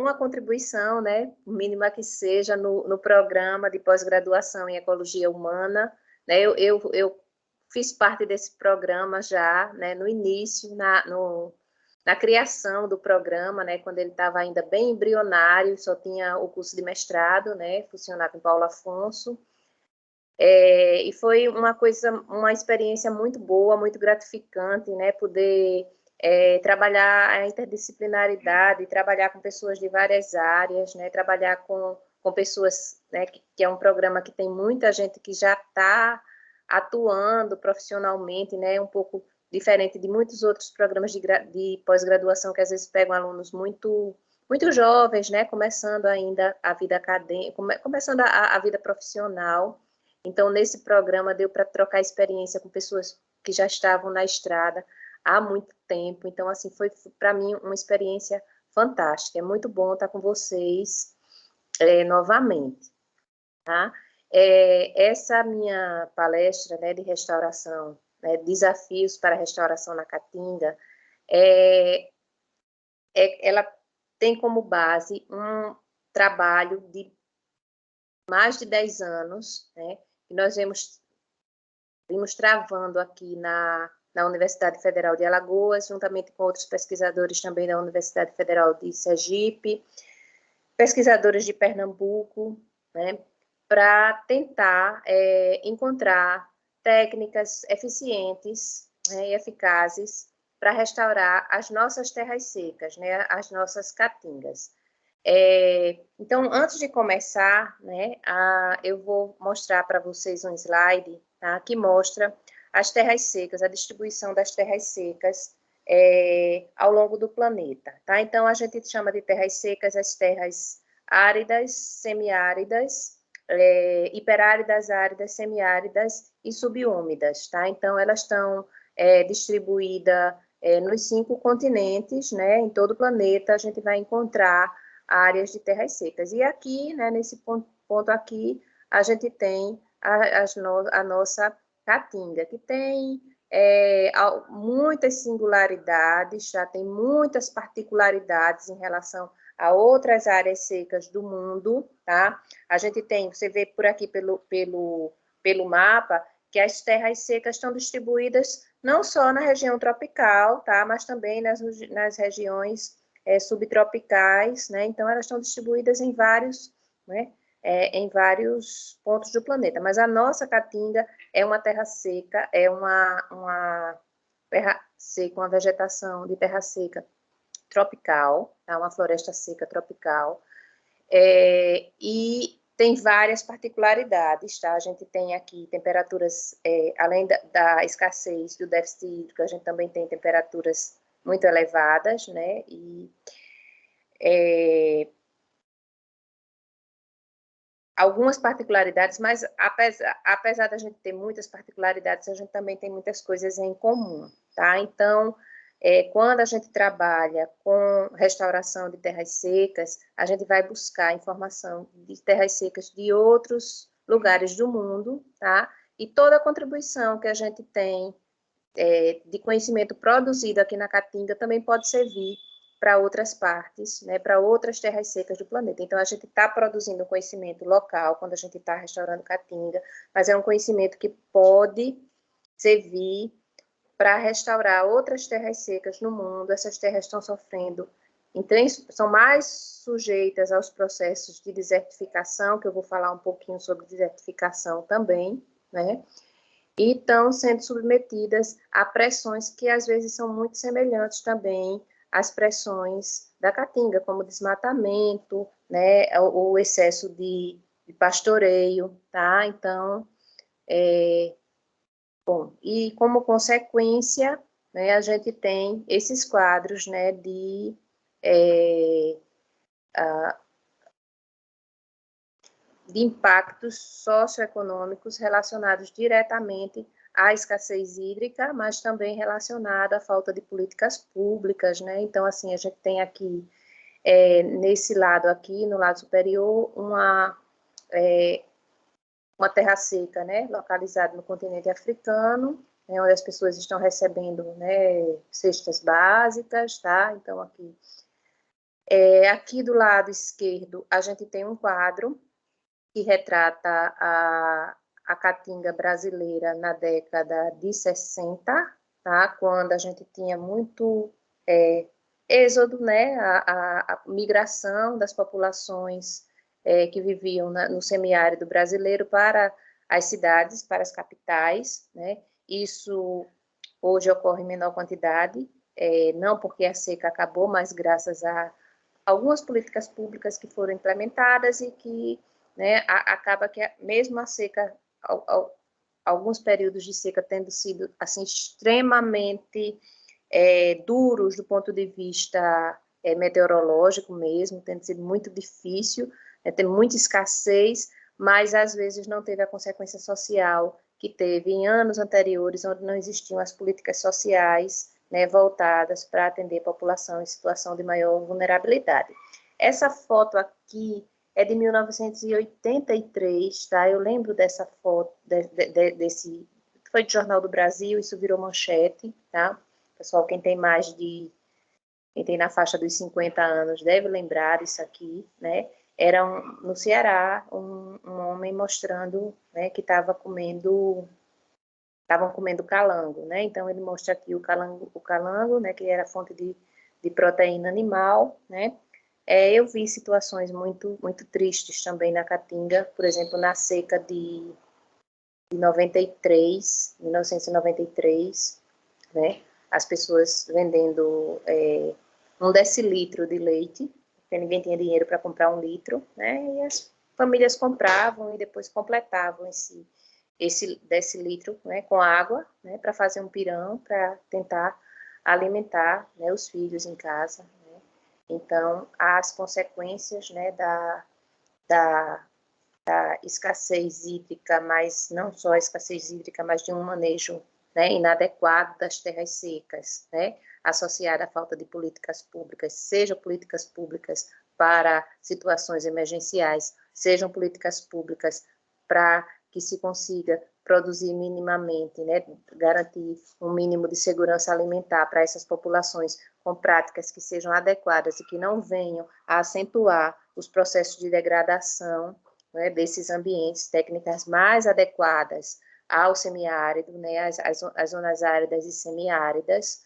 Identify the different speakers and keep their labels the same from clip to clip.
Speaker 1: uma contribuição, né, mínima que seja, no programa de pós-graduação em Ecologia Humana, né, eu fiz parte desse programa já, né, no início, na criação do programa, né, quando ele estava ainda bem embrionário, só tinha o curso de mestrado, né, funcionava em Paulo Afonso, e foi uma experiência muito boa, muito gratificante, né, poder trabalhar a interdisciplinaridade, trabalhar com pessoas de várias áreas, né, trabalhar com pessoas, né, que é um programa que tem muita gente que já está atuando profissionalmente, né, um pouco diferente de muitos outros programas de pós-graduação que às vezes pegam alunos muito jovens, né, começando ainda a vida acadêmica, começando a vida profissional. Então, nesse programa deu para trocar experiência com pessoas que já estavam na estrada há muito tempo. Então, assim, foi para mim uma experiência fantástica. É muito bom estar com vocês novamente, tá? Essa minha palestra, né, de restauração, né, desafios para a restauração na Caatinga, ela tem como base um trabalho de mais de 10 anos, né, que nós vimos travando aqui na Universidade Federal de Alagoas, juntamente com outros pesquisadores também da Universidade Federal de Sergipe, pesquisadores de Pernambuco, né, para tentar encontrar técnicas eficientes, né, e eficazes para restaurar as nossas terras secas, né, as nossas caatingas. Então, antes de começar, né, eu vou mostrar para vocês um slide, tá, que mostra as terras secas, a distribuição das terras secas ao longo do planeta. Tá? Então, a gente chama de terras secas as terras áridas, semiáridas, hiperáridas, áridas, semiáridas e subúmidas. Tá? Então, elas estão distribuídas nos 5 continentes, né, em todo o planeta, a gente vai encontrar áreas de terras secas. E aqui, né, nesse ponto aqui, a gente tem a nossa Caatinga, que tem muitas singularidades, já tem muitas particularidades em relação a outras áreas secas do mundo, tá? A gente tem, você vê por aqui pelo mapa, que as terras secas estão distribuídas não só na região tropical, tá? Mas também nas regiões subtropicais, né? Então, elas estão distribuídas em vários, né? Em vários pontos do planeta. Mas a nossa Caatinga é uma terra seca, é uma terra seca, uma vegetação de terra seca tropical, tá? Uma floresta seca tropical, e tem várias particularidades, tá? A gente tem aqui temperaturas, além da escassez do déficit hídrico, a gente também tem temperaturas muito elevadas, né? E algumas particularidades, mas apesar da gente ter muitas particularidades, a gente também tem muitas coisas em comum, tá? Então, quando a gente trabalha com restauração de terras secas, a gente vai buscar informação de terras secas de outros lugares do mundo, tá? E toda a contribuição que a gente tem de conhecimento produzido aqui na Caatinga também pode servir para outras partes, né, para outras terras secas do planeta. Então, a gente está produzindo conhecimento local quando a gente está restaurando Caatinga, mas é um conhecimento que pode servir para restaurar outras terras secas no mundo. Essas terras estão sofrendo, são mais sujeitas aos processos de desertificação, que eu vou falar um pouquinho sobre desertificação também, né? E estão sendo submetidas a pressões que às vezes são muito semelhantes também às pressões da Caatinga, como desmatamento, né, o excesso de pastoreio, tá? Então, bom, e como consequência, né, a gente tem esses quadros, né, de impactos socioeconômicos relacionados diretamente à escassez hídrica, mas também relacionada à falta de políticas públicas, né? Então, assim, a gente tem aqui, nesse lado aqui, no lado superior, uma terra seca, né? Localizada no continente africano, né? Onde as pessoas estão recebendo, né, cestas básicas, tá? Então, aqui Aqui do lado esquerdo, a gente tem um quadro que retrata a caatinga brasileira na década de 60, tá? Quando a gente tinha muito êxodo, né? A migração das populações que viviam no semiárido brasileiro para as cidades, para as capitais, né? Isso hoje ocorre em menor quantidade, não porque a seca acabou, mas graças a algumas políticas públicas que foram implementadas e que, né, acaba que mesmo a seca, alguns períodos de seca tendo sido assim extremamente duros do ponto de vista meteorológico mesmo, tendo sido muito difícil, tem muita escassez, mas às vezes não teve a consequência social que teve em anos anteriores, onde não existiam as políticas sociais, né, voltadas para atender a população em situação de maior vulnerabilidade. Essa foto aqui é de 1983, tá? Eu lembro dessa foto, desse, foi de Jornal do Brasil, isso virou manchete, tá? Pessoal, quem tem na faixa dos 50 anos deve lembrar disso aqui, né? Era no Ceará, um homem mostrando, né, que estavam comendo calango, né? Então ele mostra aqui o calango, né, que era fonte de proteína animal, né? Eu vi situações muito tristes também na Caatinga, por exemplo, na seca de 1993, né? As pessoas vendendo 1 decilitro de leite, porque ninguém tinha dinheiro para comprar 1 litro, né? E as famílias compravam e depois completavam esse decilitro, né, com água, né, para fazer um pirão, para tentar alimentar, né, os filhos em casa. Né? Então, as consequências, né, da escassez hídrica, mas não só a escassez hídrica, mas de um manejo, né, inadequado das terras secas, né, associada à falta de políticas públicas, sejam políticas públicas para situações emergenciais, sejam políticas públicas para que se consiga produzir minimamente, né, garantir um mínimo de segurança alimentar para essas populações com práticas que sejam adequadas e que não venham a acentuar os processos de degradação, né, desses ambientes, técnicas mais adequadas ao semiárido, né, as zonas áridas e semiáridas.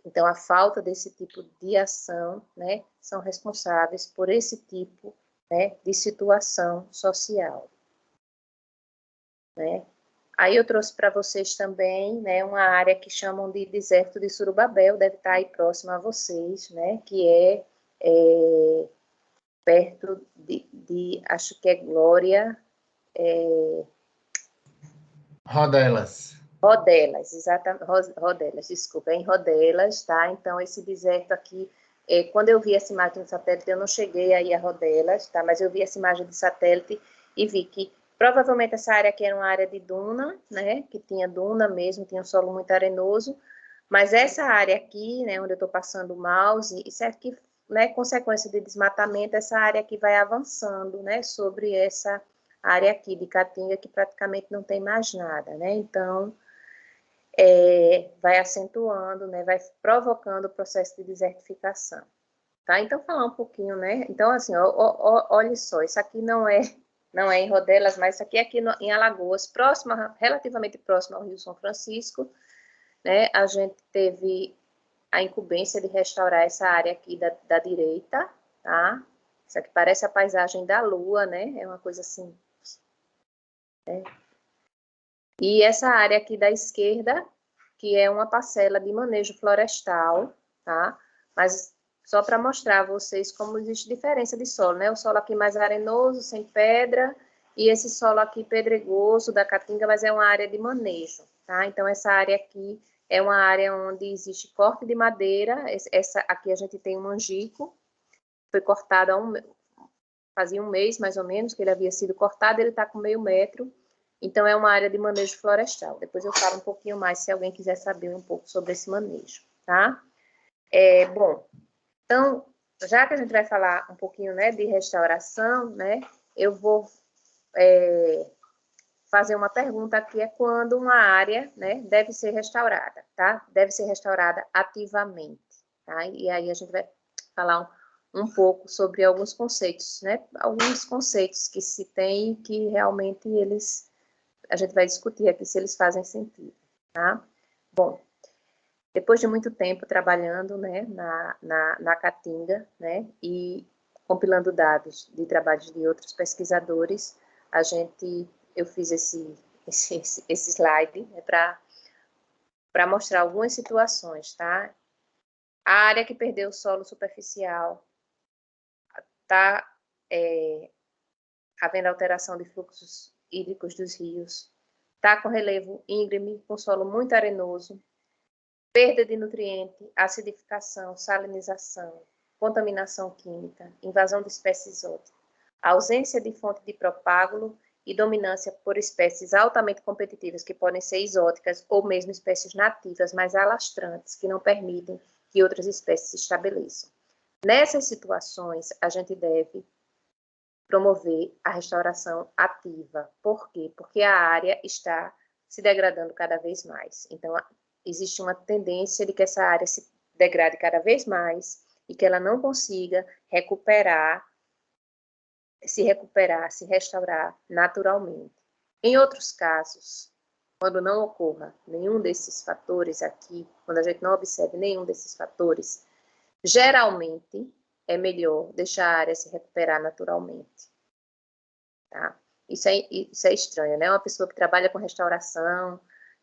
Speaker 1: Então, a falta desse tipo de ação, né, são responsáveis por esse tipo, né, de situação social. Né? Aí eu trouxe para vocês também, né, uma área que chamam de deserto de Surubabel, deve estar aí próximo a vocês, né, que perto acho que é Glória...
Speaker 2: Rodelas.
Speaker 1: Rodelas, exatamente, Rodelas, desculpa, é em Rodelas, tá? Então, esse deserto aqui, quando eu vi essa imagem de satélite, eu não cheguei aí a Rodelas, tá? Mas eu vi essa imagem de satélite e vi que provavelmente essa área aqui era uma área de duna, né? Que tinha duna mesmo, tinha um solo muito arenoso, mas essa área aqui, né, onde eu estou passando o mouse, isso é que, né, consequência de desmatamento, essa área aqui vai avançando, né, sobre essa área aqui de Caatinga, que praticamente não tem mais nada, né? Então, vai acentuando, né, vai provocando o processo de desertificação. Tá? Então, falar um pouquinho, né? Então, assim, olha só, isso aqui não é em Rodelas, mas isso aqui em Alagoas, relativamente próximo ao Rio São Francisco, né? A gente teve a incumbência de restaurar essa área aqui da direita, tá? Isso aqui parece a paisagem da Lua, né? É uma coisa assim. Né? E essa área aqui da esquerda, que é uma parcela de manejo florestal, tá? Mas só para mostrar a vocês como existe diferença de solo, né? O solo aqui mais arenoso, sem pedra, e esse solo aqui pedregoso da Caatinga, mas é uma área de manejo, tá? Então, essa área aqui é uma área onde existe corte de madeira. Essa aqui a gente tem um manjico, foi cortado fazia um mês, mais ou menos, que ele havia sido cortado, ele está com meio metro. Então, é uma área de manejo florestal. Depois eu falo um pouquinho mais, se alguém quiser saber um pouco sobre esse manejo, tá? Bom, então, já que a gente vai falar um pouquinho, né, de restauração, né, eu vou fazer uma pergunta aqui, quando uma área, né, deve ser restaurada, tá? Deve ser restaurada ativamente, tá? E aí a gente vai falar um pouco sobre alguns conceitos, né? Alguns conceitos que se tem que realmente a gente vai discutir aqui se eles fazem sentido, tá? Bom, depois de muito tempo trabalhando, né, na Caatinga, né, e compilando dados de trabalhos de outros pesquisadores, eu fiz esse slide, né, para mostrar algumas situações, tá? A área que perdeu o solo superficial está havendo alteração de fluxos hídricos dos rios, está com relevo íngreme, com solo muito arenoso, perda de nutriente, acidificação, salinização, contaminação química, invasão de espécies exóticas, ausência de fonte de propágulo e dominância por espécies altamente competitivas, que podem ser exóticas ou mesmo espécies nativas, mas alastrantes, que não permitem que outras espécies se estabeleçam. Nessas situações, a gente deve promover a restauração ativa. Por quê? Porque a área está se degradando cada vez mais. Então, existe uma tendência de que essa área se degrade cada vez mais e que ela não consiga se restaurar naturalmente. Em outros casos, quando não ocorra nenhum desses fatores aqui, quando a gente não observe nenhum desses fatores, geralmente é melhor deixar a área se recuperar naturalmente. Tá? Isso é estranho, né? Uma pessoa que trabalha com restauração,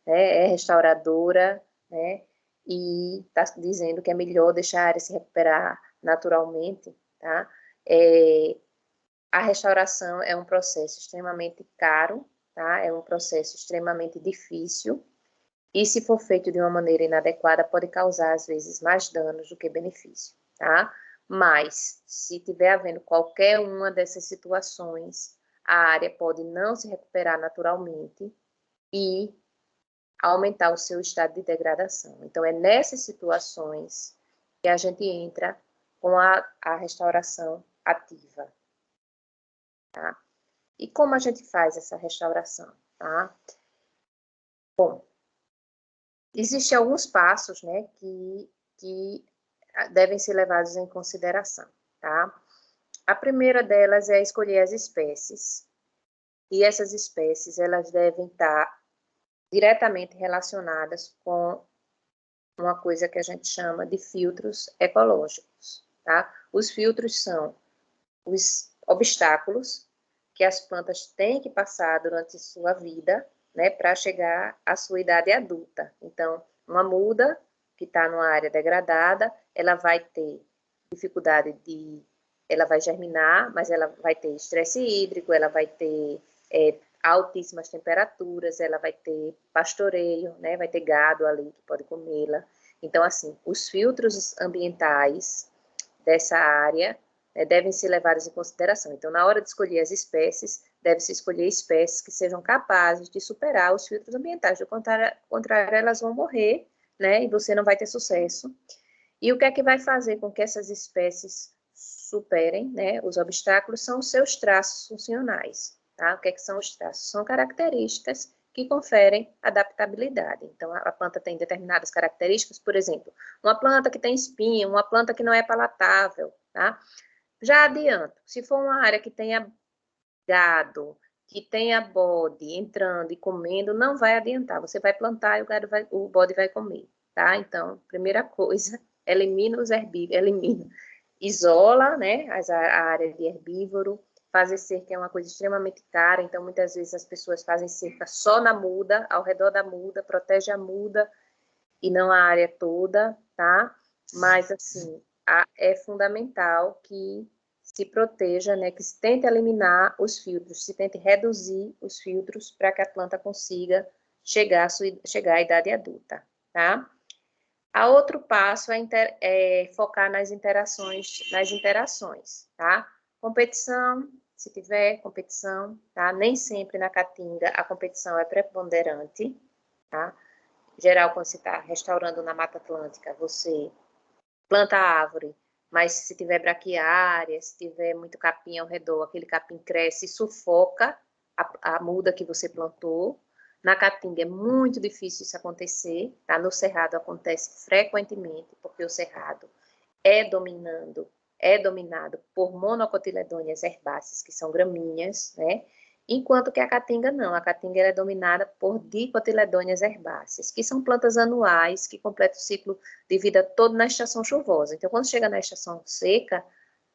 Speaker 1: né, é restauradora, né, e está dizendo que é melhor deixar a área se recuperar naturalmente, tá? A restauração é um processo extremamente caro, tá? É um processo extremamente difícil, e se for feito de uma maneira inadequada, pode causar, às vezes, mais danos do que benefício, tá? Mas, se estiver havendo qualquer uma dessas situações, a área pode não se recuperar naturalmente e aumentar o seu estado de degradação. Então, é nessas situações que a gente entra com a restauração ativa, tá? E como a gente faz essa restauração, tá? Bom, existem alguns passos, né, que devem ser levados em consideração, tá? A primeira delas é escolher as espécies, e essas espécies, elas devem estar diretamente relacionadas com uma coisa que a gente chama de filtros ecológicos, tá? Os filtros são os obstáculos que as plantas têm que passar durante sua vida, né, para chegar à sua idade adulta. Então, uma muda que está numa área degradada, ela vai ter dificuldade ela vai germinar, mas ela vai ter estresse hídrico, ela vai ter altíssimas temperaturas, ela vai ter pastoreio, né, vai ter gado ali que pode comê-la. Então, assim, os filtros ambientais dessa área devem ser levados em consideração. Então, na hora de escolher as espécies, deve-se escolher espécies que sejam capazes de superar os filtros ambientais. Do contrário, elas vão morrer, né, e você não vai ter sucesso. E o que é que vai fazer com que essas espécies superem, né, os obstáculos? São os seus traços funcionais, tá? O que é que são os traços? São características que conferem adaptabilidade. Então, a planta tem determinadas características, por exemplo, uma planta que tem espinho, uma planta que não é palatável, tá? Já adianto, se for uma área que tenha gado, que tenha bode entrando e comendo, não vai adiantar. Você vai plantar e o bode vai comer, tá? Então, primeira coisa, elimina os herbívoros, isola, né, a área de herbívoro, fazer cerca é uma coisa extremamente cara, então muitas vezes as pessoas fazem cerca só na muda, ao redor da muda, protege a muda e não a área toda, tá? Mas, assim, é fundamental que se proteja, né, que se tente eliminar os filtros, se tente reduzir os filtros para que a planta consiga chegar à idade adulta, tá? A outro passo é focar nas interações, tá? Competição, se tiver competição, tá? Nem sempre na Caatinga a competição é preponderante, tá? Em geral, quando você está restaurando na Mata Atlântica, você planta a árvore, mas se tiver braquiária, se tiver muito capim ao redor, aquele capim cresce e sufoca a muda que você plantou. Na Caatinga é muito difícil isso acontecer, tá? No Cerrado acontece frequentemente, porque o Cerrado é dominado por monocotiledôneas herbáceas, que são gramíneas, né? Enquanto que a caatinga não. A caatinga é dominada por dicotiledôneas herbáceas, que são plantas anuais que completam o ciclo de vida todo na estação chuvosa. Então, quando chega na estação seca,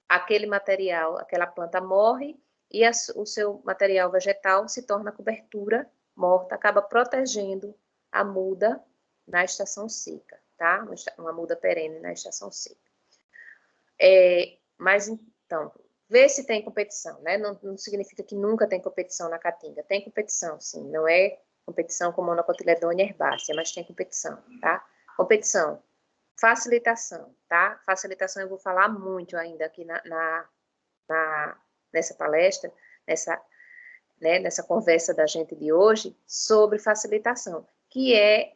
Speaker 1: aquele material, aquela planta morre e o seu material vegetal se torna cobertura morta, acaba protegendo a muda na estação seca, tá? Uma muda perene na estação seca. Mas, então, vê se tem competição, né? Não significa que nunca tem competição na caatinga. Tem competição, sim. Não é competição com monocotiledônea herbácea, mas tem competição, tá? Competição. Facilitação, tá? Facilitação eu vou falar muito ainda aqui nessa palestra, nessa conversa da gente de hoje, sobre facilitação, que é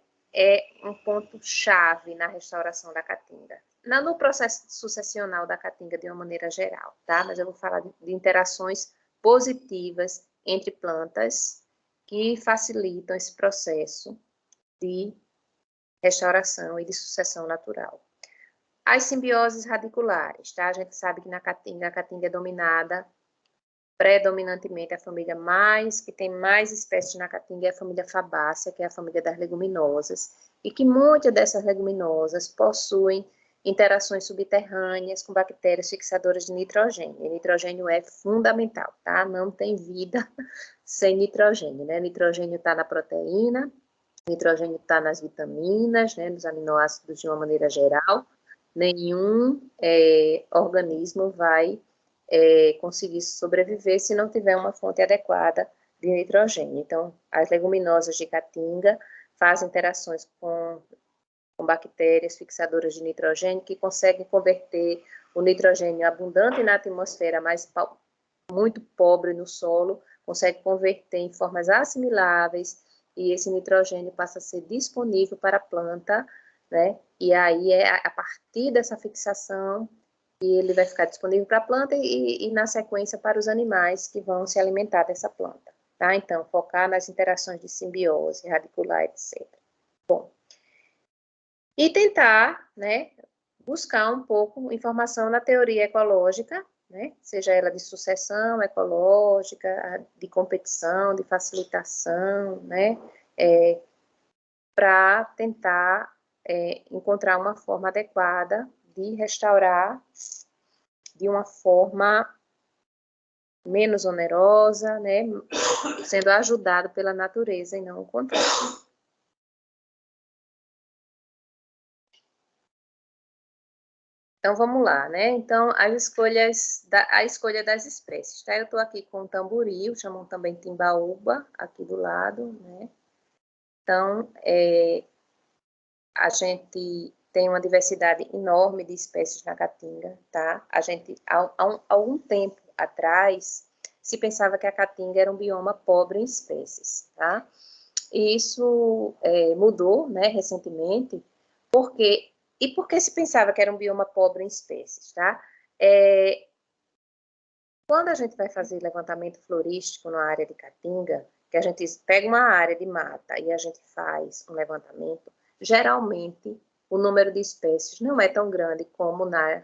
Speaker 1: um ponto-chave na restauração da caatinga. Não no processo sucessional da caatinga de uma maneira geral, tá? Mas eu vou falar de interações positivas entre plantas que facilitam esse processo de restauração e de sucessão natural. As simbioses radiculares, tá? A gente sabe que na caatinga, a caatinga é dominada predominantemente a família que tem mais espécies na caatinga é a família Fabácea, que é a família das leguminosas, e que muitas dessas leguminosas possuem interações subterrâneas com bactérias fixadoras de nitrogênio. E nitrogênio é fundamental, tá? Não tem vida sem nitrogênio, né? Nitrogênio está na proteína, nitrogênio está nas vitaminas, né? Nos aminoácidos de uma maneira geral. Nenhum organismo vai conseguir sobreviver se não tiver uma fonte adequada de nitrogênio. Então, as leguminosas de caatinga fazem interações com bactérias fixadoras de nitrogênio que conseguem converter o nitrogênio abundante na atmosfera, mas muito pobre no solo, consegue converter em formas assimiláveis e esse nitrogênio passa a ser disponível para a planta, né? E aí é a partir dessa fixação e ele vai ficar disponível para a planta e na sequência para os animais que vão se alimentar dessa planta, tá? Então, focar nas interações de simbiose, radicular, etc. Bom, e tentar, né, buscar um pouco informação na teoria ecológica, né, seja ela de sucessão ecológica, de competição, de facilitação, né, para tentar encontrar uma forma adequada de restaurar de uma forma menos onerosa, né, sendo ajudado pela natureza e não o contrário. Então, vamos lá, né? Então, a escolha das espécies, tá? Eu estou aqui com o tamboril, chamam também timbaúba, aqui do lado, né? Então, a gente tem uma diversidade enorme de espécies na caatinga, tá? A gente, há algum tempo atrás, se pensava que a caatinga era um bioma pobre em espécies, tá? E isso mudou, né, recentemente, porque se pensava que era um bioma pobre em espécies, tá? Quando a gente vai fazer levantamento florístico na área de caatinga, que a gente pega uma área de mata e a gente faz um levantamento, geralmente o número de espécies não é tão grande como na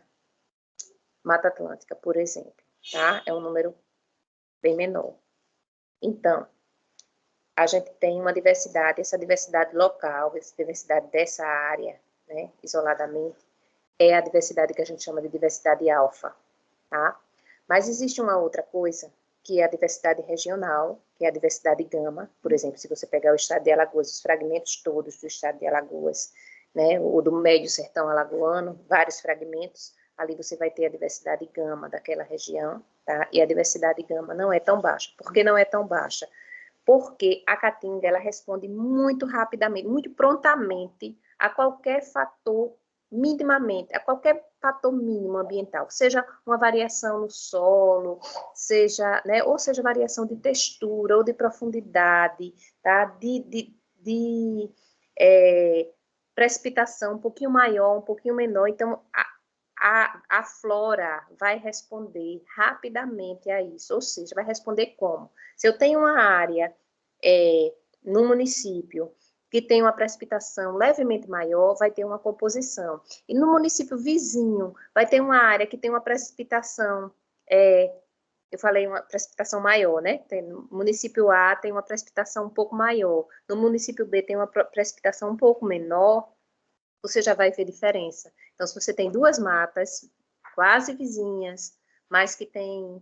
Speaker 1: Mata Atlântica, por exemplo, tá? É um número bem menor. Então, a gente tem uma diversidade, essa diversidade local, essa diversidade dessa área, né, isoladamente, é a diversidade que a gente chama de diversidade alfa, tá? Mas existe uma outra coisa, que é a diversidade regional, que é a diversidade gama. Por exemplo, se você pegar o estado de Alagoas, os fragmentos todos do estado de Alagoas, né, ou do médio sertão alagoano, vários fragmentos, ali você vai ter a diversidade gama daquela região, tá? E a diversidade gama não é tão baixa. Por que não é tão baixa? Porque a caatinga, ela responde muito rapidamente, muito prontamente a qualquer fator minimamente, a qualquer fator mínimo ambiental, seja uma variação no solo, seja, né, ou seja variação de textura ou de profundidade, tá? De precipitação um pouquinho maior, um pouquinho menor. Então, a flora vai responder rapidamente a isso, ou seja, vai responder como? Se eu tenho uma área no município que tem uma precipitação levemente maior, vai ter uma composição. E no município vizinho, vai ter uma área que tem uma precipitação, eu falei uma precipitação maior, né? No município A tem uma precipitação um pouco maior, no município B tem uma precipitação um pouco menor, você já vai ver diferença. Então, se você tem duas matas quase vizinhas, mas que tem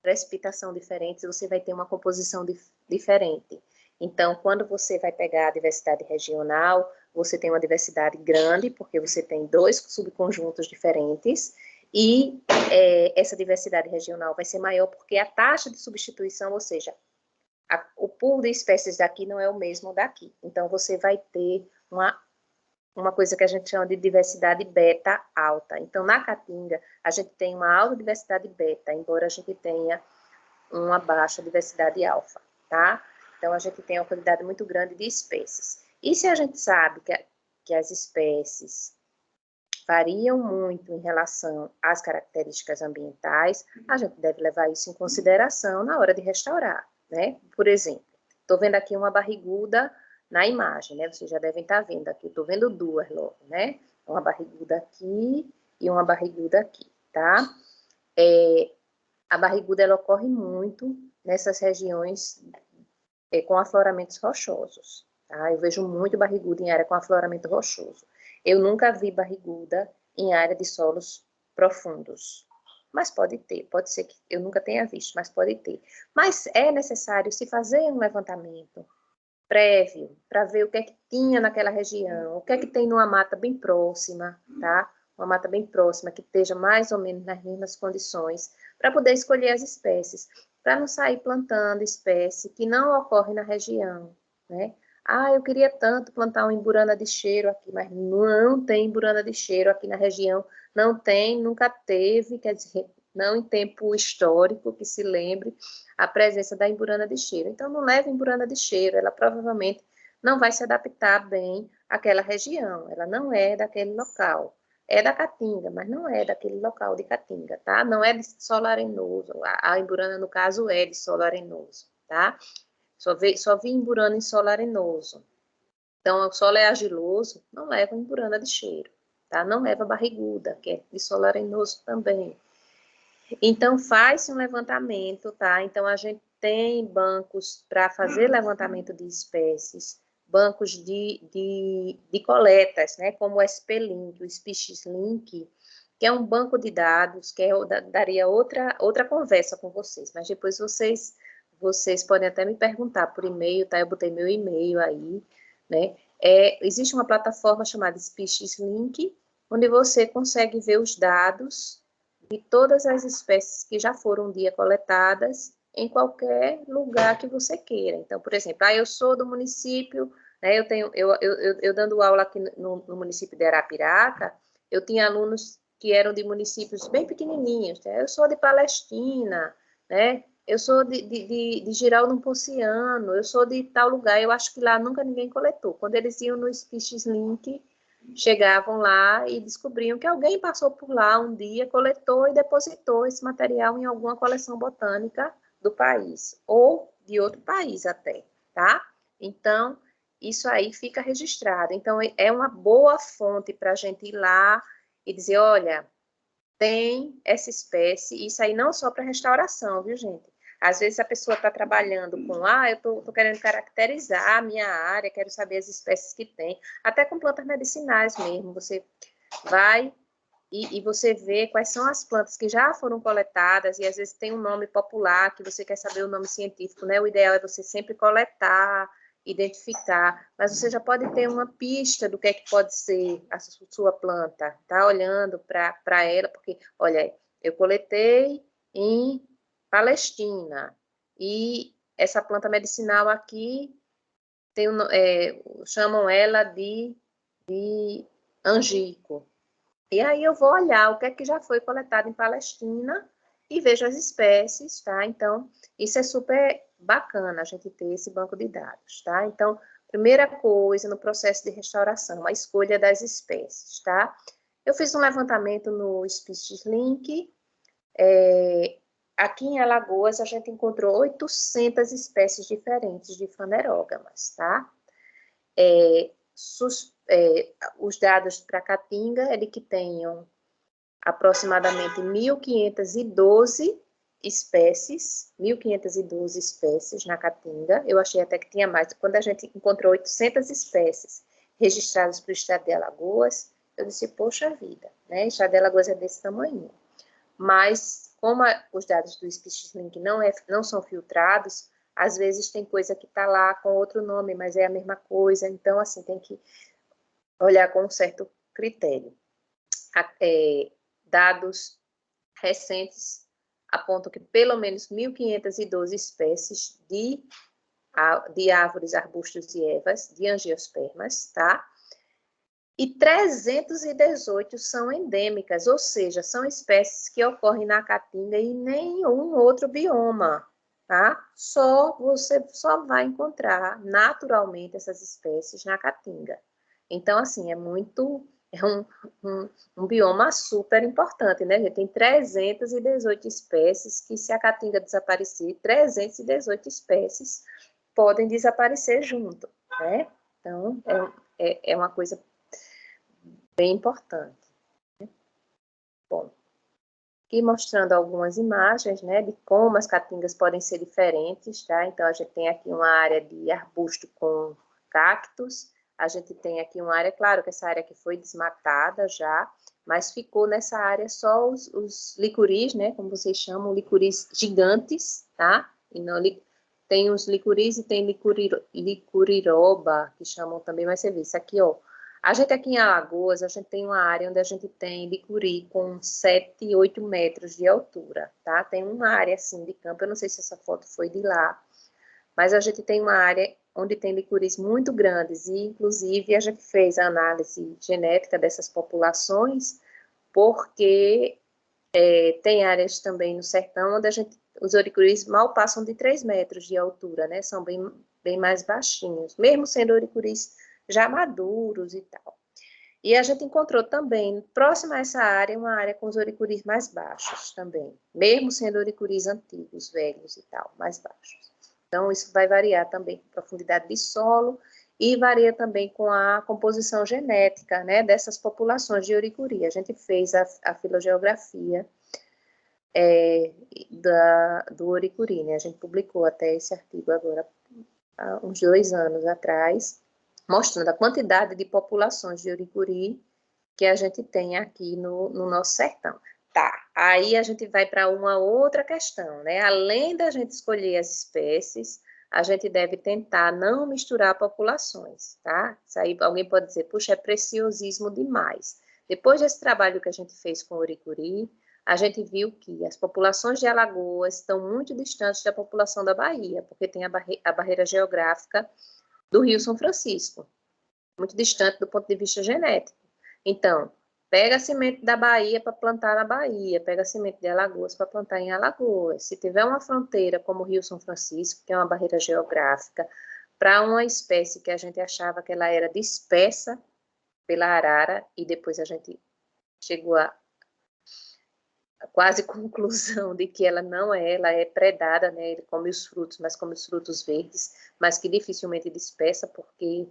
Speaker 1: precipitação diferente, você vai ter uma composição diferente. Então, quando você vai pegar a diversidade regional, você tem uma diversidade grande, porque você tem dois subconjuntos diferentes, e essa diversidade regional vai ser maior porque a taxa de substituição, ou seja, o pool de espécies daqui não é o mesmo daqui. Então, você vai ter uma coisa que a gente chama de diversidade beta alta. Então, na Caatinga, a gente tem uma alta diversidade beta, embora a gente tenha uma baixa diversidade alfa, tá? Então, a gente tem uma quantidade muito grande de espécies. E se a gente sabe que as espécies variam muito em relação às características ambientais, a gente deve levar isso em consideração na hora de restaurar, né? Por exemplo, estou vendo aqui uma barriguda na imagem, né? Vocês já devem estar vendo aqui, estou vendo duas logo, né? Uma barriguda aqui e uma barriguda aqui, tá? A barriguda, ela ocorre muito nessas regiões com afloramentos rochosos, tá? Eu vejo muito barriguda em área com afloramento rochoso. Eu nunca vi barriguda em área de solos profundos, mas pode ter, pode ser que eu nunca tenha visto, mas pode ter. Mas é necessário se fazer um levantamento prévio para ver o que é que tinha naquela região, o que é que tem numa mata bem próxima, tá? Uma mata bem próxima que esteja mais ou menos nas mesmas condições, para poder escolher as espécies, para não sair plantando espécie que não ocorre na região, né? Ah, eu queria tanto plantar uma imburana de cheiro aqui, mas não tem imburana de cheiro aqui na região, não tem, nunca teve, quer dizer, não em tempo histórico que se lembre a presença da imburana de cheiro. Então, não leve imburana de cheiro, ela provavelmente não vai se adaptar bem àquela região, ela não é daquele local. É da Caatinga, mas não é daquele local de Caatinga, tá? Não é de solo arenoso, a imburana, no caso, é de solo arenoso, tá? Só vi imburana em solo arenoso. Então, o solo é argiloso, não leva imburana de cheiro, tá? Não leva barriguda, que é de solo arenoso também. Então, faz-se um levantamento, tá? Então, a gente tem bancos para fazer levantamento de espécies, bancos de coletas, né? Como o SP-Link, o Species Link, que é um banco de dados, que eu daria outra conversa com vocês, mas depois vocês podem até me perguntar por e-mail, tá? Eu botei meu e-mail aí, né? Existe uma plataforma chamada Species Link, onde você consegue ver os dados de todas as espécies que já foram um dia coletadas em qualquer lugar que você queira. Então, por exemplo, eu sou do município, né, eu dando aula aqui no município de Arapiraca, eu tinha alunos que eram de municípios bem pequenininhos, né? Eu sou de Palestina, né? Eu sou de Girau Ponciano, eu sou de tal lugar, eu acho que lá nunca ninguém coletou. Quando eles iam no Species Link, chegavam lá e descobriam que alguém passou por lá um dia, coletou e depositou esse material em alguma coleção botânica do país, ou de outro país até, tá? Então, isso aí fica registrado. Então, é uma boa fonte para a gente ir lá e dizer, olha, tem essa espécie, isso aí não só para restauração, viu, gente? Às vezes a pessoa está trabalhando com, eu estou querendo caracterizar a minha área, quero saber as espécies que tem, até com plantas medicinais mesmo, você vai e você vê quais são as plantas que já foram coletadas, e às vezes tem um nome popular que você quer saber o nome científico, né? O ideal é você sempre coletar, identificar, mas você já pode ter uma pista do que é que pode ser a sua planta, tá olhando para ela, porque, olha, eu coletei em Palestina, e essa planta medicinal aqui, chamam ela de angico. E aí eu vou olhar o que é que já foi coletado em Palestina e vejo as espécies, tá? Então, isso é super bacana, a gente ter esse banco de dados, tá? Então, primeira coisa no processo de restauração, a escolha das espécies, tá? Eu fiz um levantamento no Species Link, aqui em Alagoas a gente encontrou 800 espécies diferentes de fanerógamas, tá? os dados para Caatinga, ele que tenham aproximadamente 1.512 espécies, 1.512 espécies na Caatinga. Eu achei até que tinha mais. Quando a gente encontrou 800 espécies registradas para o estado de Alagoas, eu disse, poxa vida, né? O estado de Alagoas é desse tamanho. Mas, como os dados do Species Link não são filtrados, às vezes tem coisa que está lá com outro nome, mas é a mesma coisa. Então, assim, tem que olhar com um certo critério. Dados recentes apontam que pelo menos 1.512 espécies de árvores, arbustos e ervas, de angiospermas, tá? E 318 são endêmicas, ou seja, são espécies que ocorrem na Caatinga e nenhum outro bioma, tá? Você só vai encontrar naturalmente essas espécies na Caatinga. Então, assim, é um bioma super importante, né? A gente tem 318 espécies que, se a Caatinga desaparecer, 318 espécies podem desaparecer junto, né? Então, é uma coisa bem importante. Bom, aqui mostrando algumas imagens, né, de como as caatingas podem ser diferentes, tá? Então, a gente tem aqui uma área de arbusto com cactos, a gente tem aqui uma área, claro que essa área aqui foi desmatada já, mas ficou nessa área só os licuris, né, como vocês chamam, licuris gigantes, tá? E não, tem os licuris e tem licuriroba, que chamam também, mas você vê, isso aqui, ó, a gente aqui em Alagoas, a gente tem uma área onde a gente tem licuri com 7, 8 metros de altura, tá? Tem uma área assim de campo, eu não sei se essa foto foi de lá, mas a gente tem uma área onde tem licuris muito grandes e, inclusive, a gente fez a análise genética dessas populações, porque tem áreas também no sertão onde os oricuris mal passam de 3 metros de altura, né? São bem mais baixinhos, mesmo sendo oricuris já maduros e tal. E a gente encontrou também, próximo a essa área, uma área com os oricuris mais baixos também, mesmo sendo oricuris antigos, velhos e tal, mais baixos. Então, isso vai variar também com a profundidade de solo e varia também com a composição genética, né, dessas populações de oricuri. A gente fez a filogeografia do oricuri, né? A gente publicou até esse artigo agora, há uns 2 anos atrás, mostrando a quantidade de populações de oricuri que a gente tem aqui no nosso sertão. Tá, aí a gente vai para uma outra questão, né? Além da gente escolher as espécies, a gente deve tentar não misturar populações, tá? Isso aí alguém pode dizer, puxa, é preciosismo demais. Depois desse trabalho que a gente fez com o oricuri, a gente viu que as populações de Alagoas estão muito distantes da população da Bahia, porque tem a barreira geográfica do Rio São Francisco, muito distante do ponto de vista genético. Então, pega a semente da Bahia para plantar na Bahia, pega a semente de Alagoas para plantar em Alagoas. Se tiver uma fronteira como o Rio São Francisco, que é uma barreira geográfica, para uma espécie que a gente achava que ela era dispersa pela arara, e depois a gente chegou a quase conclusão de que ela não é, ela é predada, né? Ele come os frutos, mas come os frutos verdes, mas que dificilmente dispersa, porque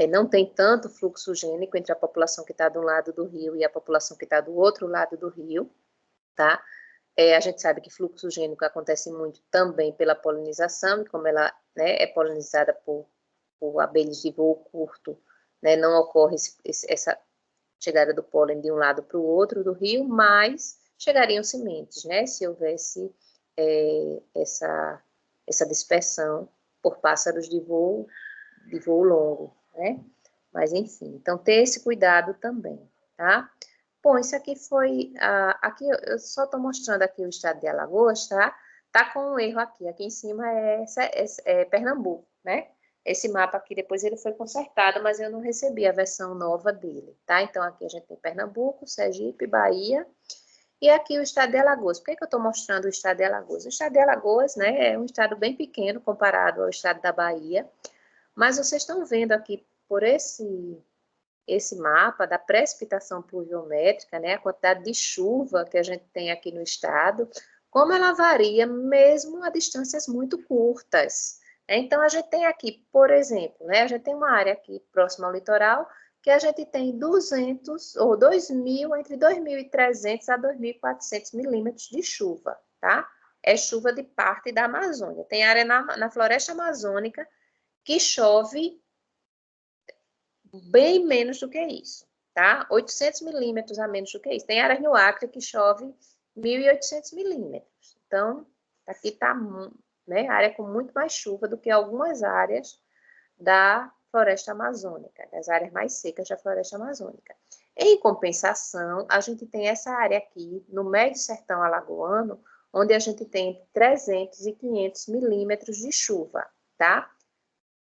Speaker 1: não tem tanto fluxo gênico entre a população que está de um lado do rio e a população que está do outro lado do rio, tá? A gente sabe que fluxo gênico acontece muito também pela polinização, e como ela, né, é polinizada por abelhas de voo curto, né, não ocorre essa chegada do pólen de um lado para o outro do rio, mas chegariam sementes, né, se houvesse essa dispersão por pássaros de voo longo, né? Mas, enfim, então ter esse cuidado também, tá? Bom, isso aqui foi, aqui eu só estou mostrando aqui o estado de Alagoas, tá? Tá com um erro aqui em cima é Pernambuco, né? Esse mapa aqui, depois ele foi consertado, mas eu não recebi a versão nova dele, tá? Então, aqui a gente tem Pernambuco, Sergipe, Bahia, e aqui o estado de Alagoas. Por que eu estou mostrando o estado de Alagoas? O estado de Alagoas, né, é um estado bem pequeno comparado ao estado da Bahia, mas vocês estão vendo aqui por esse mapa da precipitação pluviométrica, né, a quantidade de chuva que a gente tem aqui no estado, como ela varia mesmo a distâncias muito curtas. Então, a gente tem aqui, por exemplo, né, a gente tem uma área aqui próxima ao litoral, que a gente tem 200 ou 2.000, entre 2.300 a 2.400 milímetros de chuva, tá? É chuva de parte da Amazônia. Tem área na floresta amazônica que chove bem menos do que isso, tá? 800 milímetros a menos do que isso. Tem áreas no Acre que chove 1.800 milímetros. Então, aqui está, né, área com muito mais chuva do que algumas áreas da floresta amazônica, das áreas mais secas da floresta amazônica. Em compensação, a gente tem essa área aqui, no médio sertão alagoano, onde a gente tem 300 e 500 milímetros de chuva, tá?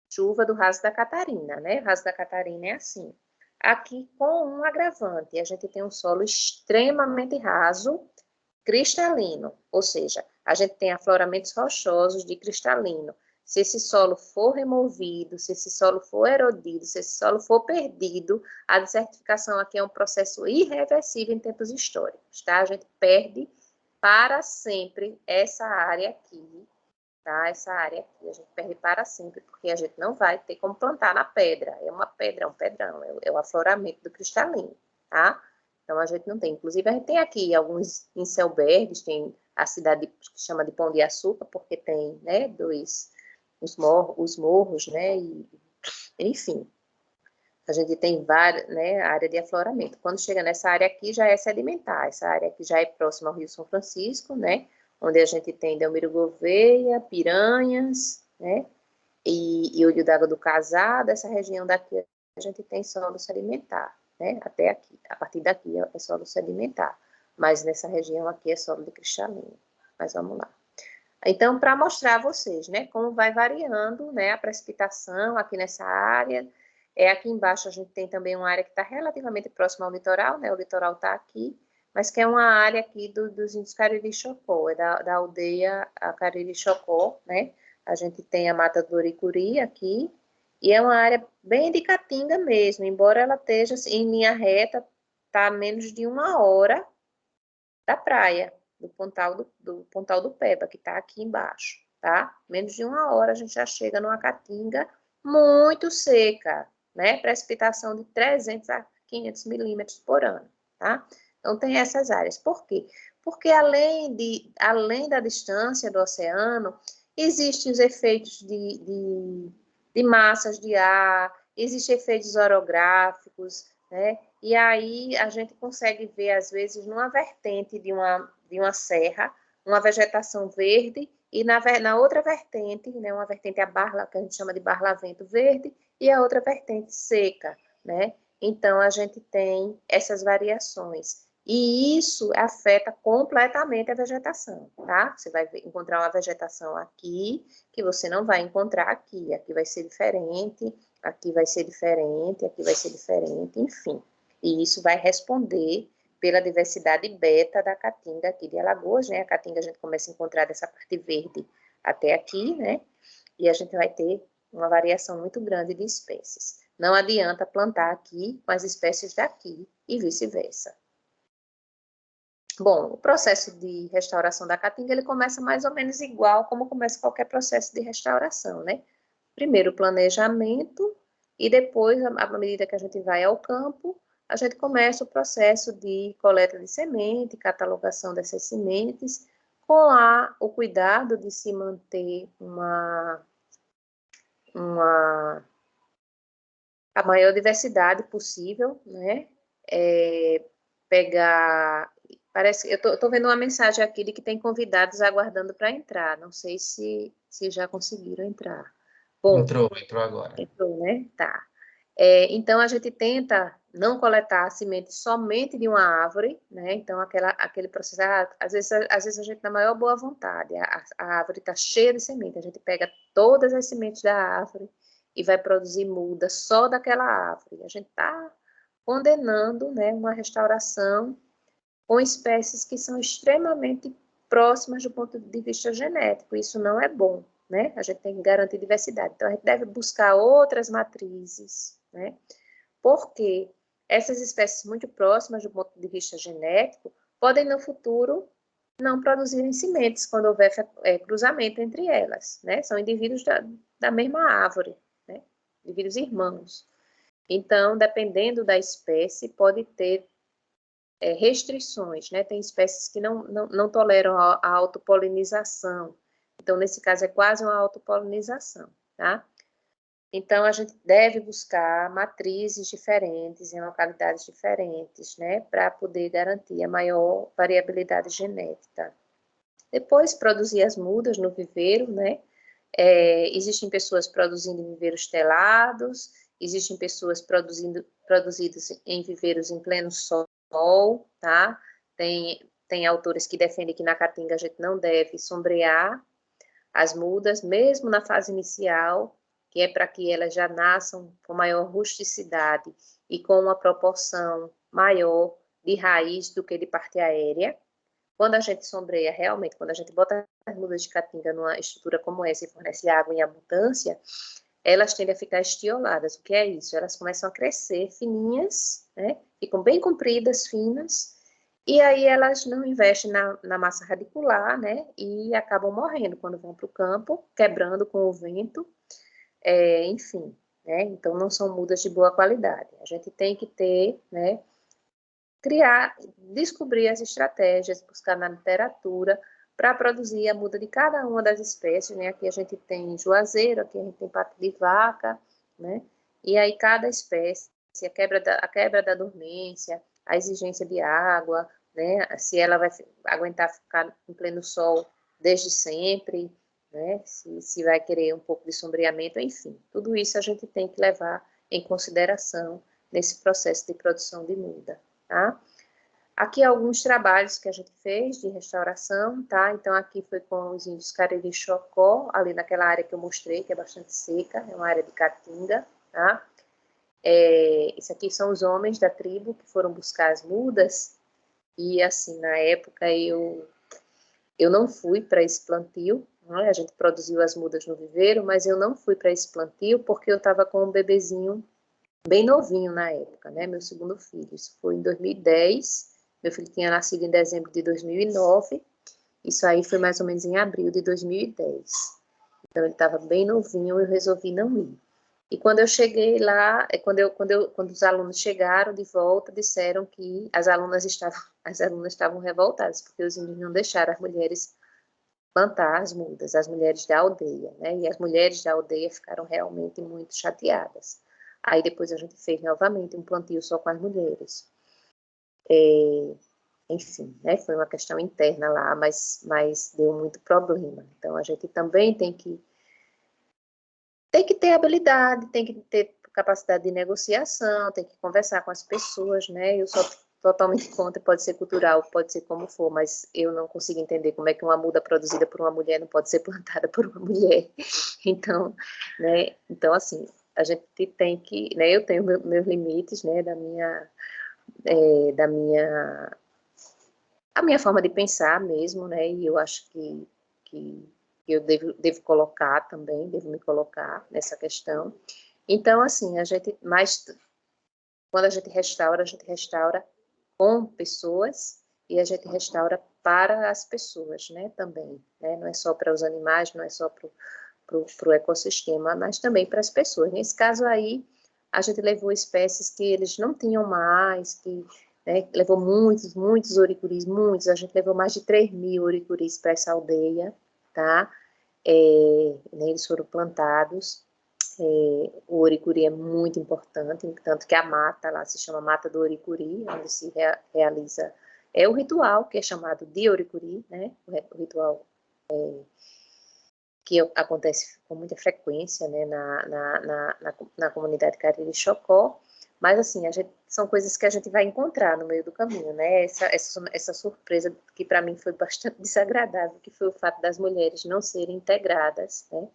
Speaker 1: Chuva do Raso da Catarina, né? O Raso da Catarina é assim. Aqui, com um agravante, a gente tem um solo extremamente raso, cristalino, ou seja, a gente tem afloramentos rochosos de cristalino. Se esse solo for removido, se esse solo for erodido, se esse solo for perdido, a desertificação aqui é um processo irreversível em tempos históricos, tá? A gente perde para sempre essa área aqui, tá? Essa área aqui, a gente perde para sempre, porque a gente não vai ter como plantar na pedra. É uma pedra, é um pedrão, é o afloramento do cristalino, tá? Então, a gente não tem. Inclusive, a gente tem aqui alguns inselbergs, tem a cidade que chama de Pão de Açúcar, porque tem, né, os morros, né, enfim. A gente tem várias, né, área de afloramento. Quando chega nessa área aqui, já é sedimentar. Essa área aqui já é próxima ao Rio São Francisco, né, onde a gente tem Delmiro Gouveia, Piranhas, né, e Olho d'Água do Casado. Essa região daqui a gente tem solo sedimentar, né, até aqui. A partir daqui é solo sedimentar, mas nessa região aqui é solo de cristalino. Mas vamos lá. Então, para mostrar a vocês, né, como vai variando, né, a precipitação aqui nessa área. Aqui embaixo a gente tem também uma área que está relativamente próxima ao litoral, né, o litoral está aqui, mas que é uma área aqui dos índios Cariri-Chocó, é da aldeia Cariri-Chocó, né, a gente tem a Mata do Oricuri aqui, e é uma área bem de caatinga mesmo, embora ela esteja assim, em linha reta, está a menos de 1 hora da praia, do Pontal do Peba, que está aqui embaixo, tá? Menos de 1 hora a gente já chega numa caatinga muito seca, né? Precipitação de 300 a 500 milímetros por ano, tá? Então, tem essas áreas. Por quê? Porque além da distância do oceano, existem os efeitos de massas de ar, existem efeitos orográficos, né? E aí a gente consegue ver, às vezes, numa vertente de uma serra, uma vegetação verde, e na outra vertente, né, uma vertente que a gente chama de barlavento verde, e a outra vertente seca, né? Então, a gente tem essas variações. E isso afeta completamente a vegetação, tá? Você vai encontrar uma vegetação aqui que você não vai encontrar aqui. Aqui vai ser diferente, aqui vai ser diferente, aqui vai ser diferente, enfim. E isso vai responder pela diversidade beta da caatinga aqui de Alagoas, né? A caatinga a gente começa a encontrar dessa parte verde até aqui, né? E a gente vai ter uma variação muito grande de espécies. Não adianta plantar aqui com as espécies daqui e vice-versa. Bom, o processo de restauração da caatinga, ele começa mais ou menos igual como começa qualquer processo de restauração, né? Primeiro o planejamento e depois, à medida que a gente vai ao campo, a gente começa o processo de coleta de semente, catalogação dessas sementes, com o cuidado de se manter a maior diversidade possível, né? Parece, eu tô vendo uma mensagem aqui de que tem convidados aguardando para entrar. Não sei se já conseguiram entrar. Bom,
Speaker 2: entrou agora.
Speaker 1: entrou, né? Tá. Então, a gente tenta não coletar a semente somente de uma árvore, né? Então, aquele processo, às vezes a gente, na maior boa vontade, a árvore está cheia de semente, a gente pega todas as sementes da árvore e vai produzir muda só daquela árvore. A gente está condenando, né, uma restauração com espécies que são extremamente próximas do ponto de vista genético. Isso não é bom, né? A gente tem que garantir diversidade. Então, a gente deve buscar outras matrizes, né? Porque essas espécies muito próximas do ponto de vista genético podem, no futuro, não produzirem sementes quando houver cruzamento entre elas, né? São indivíduos da mesma árvore, né? De vírus irmãos. Então, dependendo da espécie, pode ter restrições, né? Tem espécies que não toleram a autopolinização. Então, nesse caso, é quase uma autopolinização, tá? Então, a gente deve buscar matrizes diferentes, em localidades diferentes, né? Para poder garantir a maior variabilidade genética. Depois, produzir as mudas no viveiro, né? Existem pessoas produzindo em viveiros telados, existem pessoas produzidas em viveiros em pleno sol, tá? Tem autores que defendem que na caatinga a gente não deve sombrear as mudas, mesmo na fase inicial, que é para que elas já nasçam com maior rusticidade e com uma proporção maior de raiz do que de parte aérea. Quando a gente sombreia realmente, quando a gente bota as mudas de caatinga numa estrutura como essa e fornece água em abundância, elas tendem a ficar estioladas. O que é isso? Elas começam a crescer fininhas, né? Ficam bem compridas, finas, e aí elas não investem na massa radicular, né? E acabam morrendo quando vão para o campo, quebrando com o vento, enfim, né? Então não são mudas de boa qualidade. A gente tem que ter, né? Descobrir as estratégias, buscar na literatura para produzir a muda de cada uma das espécies, né? Aqui a gente tem juazeiro, aqui a gente tem pato de vaca, né? E aí cada espécie, a quebra da dormência, a exigência de água, né? Se ela vai aguentar ficar em pleno sol desde sempre, né? Se vai querer um pouco de sombreamento, enfim, tudo isso a gente tem que levar em consideração nesse processo de produção de muda. Tá? Aqui alguns trabalhos que a gente fez de restauração, tá? Então, aqui foi com os índios Cariri Chocó, ali naquela área que eu mostrei, que é bastante seca, é uma área de caatinga, tá? Esse aqui são os homens da tribo que foram buscar as mudas, e assim, na época eu não fui para esse plantio, né? A gente produziu as mudas no viveiro, mas eu não fui para esse plantio porque eu estava com um bebezinho bem novinho na época, né? Meu segundo filho. Isso foi em 2010. Meu filho tinha nascido em dezembro de 2009. Isso aí foi mais ou menos em abril de 2010. Então ele estava bem novinho, eu resolvi não ir. E quando eu cheguei lá, quando os alunos chegaram de volta, disseram que as alunas estavam revoltadas porque os índios não deixaram as mulheres plantar as mudas, as mulheres da aldeia, né? E as mulheres da aldeia ficaram realmente muito chateadas. Aí depois a gente fez novamente um plantio só com as mulheres. Enfim, né? Foi uma questão interna lá, mas deu muito problema. Então a gente também tem que ter habilidade, tem que ter capacidade de negociação, tem que conversar com as pessoas, né? Eu sou totalmente contra, pode ser cultural, pode ser como for, mas eu não consigo entender como é que uma muda produzida por uma mulher não pode ser plantada por uma mulher. Então, né? Então, assim, a gente tem que, né? Eu tenho meus limites, né? A minha forma de pensar mesmo, né? E eu acho que eu devo colocar também, devo me colocar nessa questão. Então, assim, quando a gente restaura com pessoas e a gente restaura para as pessoas, né, também, né? Não é só para os animais, não é só para o ecossistema, mas também para as pessoas. Nesse caso aí, a gente levou espécies que eles não tinham mais, que, né, levou muitos oricuris, a gente levou mais de 3.000 oricuris para essa aldeia, tá? Né, eles foram plantados. O oricuri é muito importante, tanto que a mata lá se chama Mata do Oricuri, onde se realiza o ritual, que é chamado de oricuri, né? O ritual que acontece com muita frequência, né, na comunidade Cariri Chocó, mas assim, são coisas que a gente vai encontrar no meio do caminho, né? Essa surpresa que para mim foi bastante desagradável, que foi o fato das mulheres não serem integradas, né,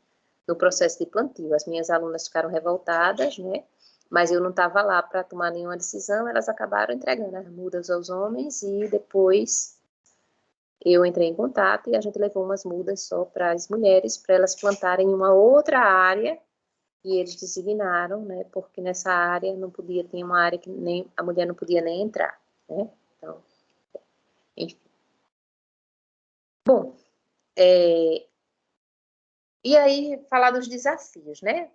Speaker 1: no processo de plantio. As minhas alunas ficaram revoltadas, né? Mas eu não estava lá para tomar nenhuma decisão, elas acabaram entregando as mudas aos homens e depois eu entrei em contato e a gente levou umas mudas só para as mulheres, para elas plantarem em uma outra área e eles designaram, né? Porque nessa área não podia, tinha uma área que nem a mulher não podia nem entrar, né? Então, enfim. Bom, E aí, falar dos desafios, né?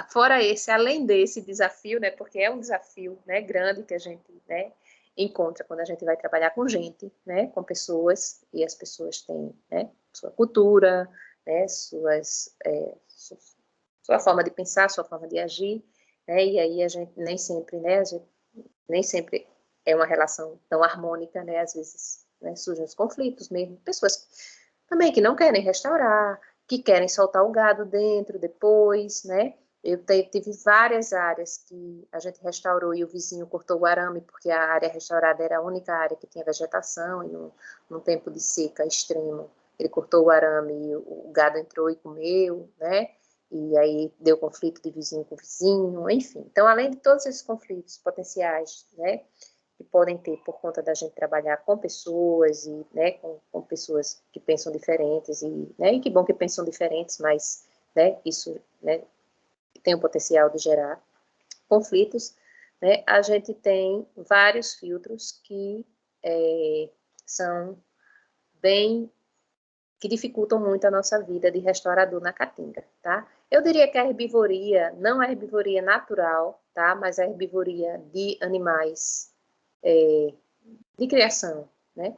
Speaker 1: Fora esse, além desse desafio, né? Porque é um desafio, né, grande que a gente, né, encontra quando a gente vai trabalhar com gente, né, com pessoas, e as pessoas têm, né, sua cultura, né, sua forma de pensar, sua forma de agir, né, e aí a gente nem sempre, né, nem sempre é uma relação tão harmônica, né, às vezes, né, surgem os conflitos mesmo, pessoas também que não querem restaurar, que querem soltar o gado dentro depois, né, eu tive várias áreas que a gente restaurou e o vizinho cortou o arame, porque a área restaurada era a única área que tinha vegetação, e num tempo de seca extremo, ele cortou o arame e o gado entrou e comeu, né? E aí deu conflito de vizinho com vizinho, enfim. Então, além de todos esses conflitos potenciais, né, que podem ter por conta da gente trabalhar com pessoas e, né, com pessoas que pensam diferentes e que bom que pensam diferentes, mas, né, isso, né, tem o potencial de gerar conflitos, né, a gente tem vários filtros que são bem, que dificultam muito a nossa vida de restaurador na Caatinga, tá? Eu diria que a herbivoria, não a herbivoria natural, tá? Mas a herbivoria de animais de criação, né?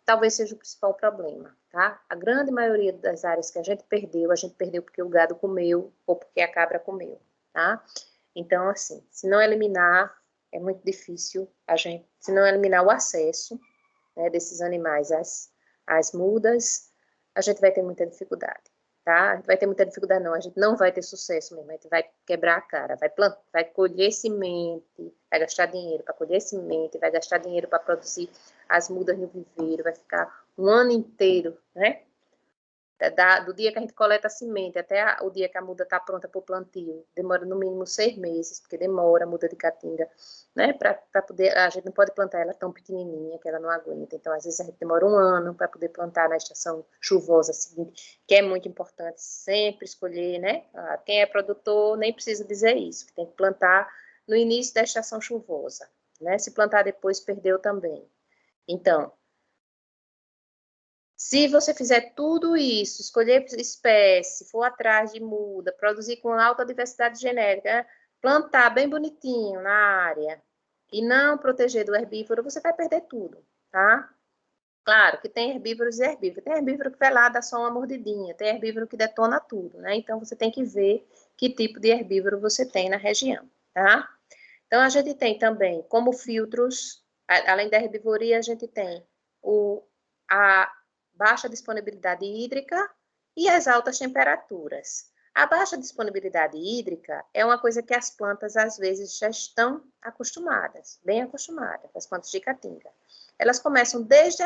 Speaker 1: Talvez seja o principal problema, tá? A grande maioria das áreas que a gente perdeu porque o gado comeu ou porque a cabra comeu, tá? Então, assim, se não eliminar, é muito difícil se não eliminar o acesso, né, desses animais às mudas, a gente vai ter muita dificuldade, tá? A gente vai ter muita dificuldade não, a gente não vai ter sucesso mesmo, a gente vai quebrar a cara, vai colher semente, vai gastar dinheiro para colher semente, vai gastar dinheiro para produzir as mudas no viveiro, vai ficar um ano inteiro, né? Do dia que a gente coleta a semente até o dia que a muda está pronta para o plantio, demora no mínimo 6 meses, porque demora a muda de caatinga, né? Para poder, a gente não pode plantar ela tão pequenininha que ela não aguenta. Então, às vezes a gente demora um ano para poder plantar na estação chuvosa seguinte, que é muito importante sempre escolher, né? Quem é produtor nem precisa dizer isso, que tem que plantar no início da estação chuvosa, né? Se plantar depois, perdeu também. Então, se você fizer tudo isso, escolher espécie, for atrás de muda, produzir com alta diversidade genética, né? Plantar bem bonitinho na área e não proteger do herbívoro, você vai perder tudo, tá? Claro que tem herbívoros e herbívoros. Tem herbívoro que vai lá dar só uma mordidinha, tem herbívoro que detona tudo, né? Então, você tem que ver que tipo de herbívoro você tem na região, tá? Então, a gente tem também, como filtros, além da herbivoria, a gente tem a baixa disponibilidade hídrica e as altas temperaturas. A baixa disponibilidade hídrica é uma coisa que as plantas, às vezes, já estão acostumadas, bem acostumadas, as plantas de caatinga. Elas começam desde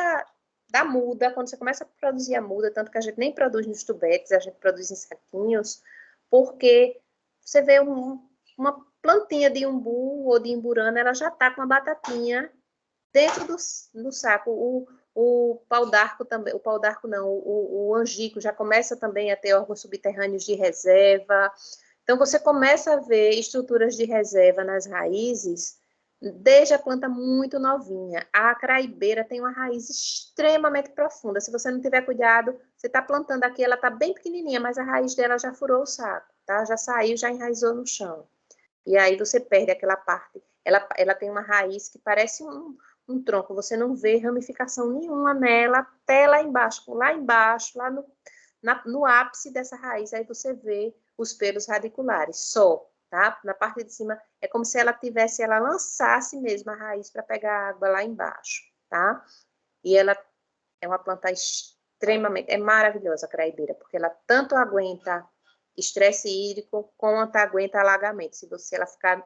Speaker 1: da muda, quando você começa a produzir a muda, tanto que a gente nem produz nos tubetes, a gente produz em saquinhos, porque você vê uma plantinha de umbu ou de imburana, ela já está com a batatinha dentro do saco. O pau d'arco também, o pau d'arco não, o angico já começa também a ter órgãos subterrâneos de reserva. Então, você começa a ver estruturas de reserva nas raízes desde a planta muito novinha. A craibeira tem uma raiz extremamente profunda. Se você não tiver cuidado, você está plantando aqui, ela está bem pequenininha, mas a raiz dela já furou o saco, tá? Já saiu, já enraizou no chão. E aí você perde aquela parte. Ela tem uma raiz que parece um tronco, você não vê ramificação nenhuma nela, até lá embaixo, no ápice dessa raiz, aí você vê os pelos radiculares, só, tá? Na parte de cima, é como se ela lançasse mesmo a raiz para pegar água lá embaixo, tá? E ela é uma planta extremamente, é maravilhosa a craibeira, porque ela tanto aguenta estresse hídrico quanto aguenta alagamento. Se ela ficar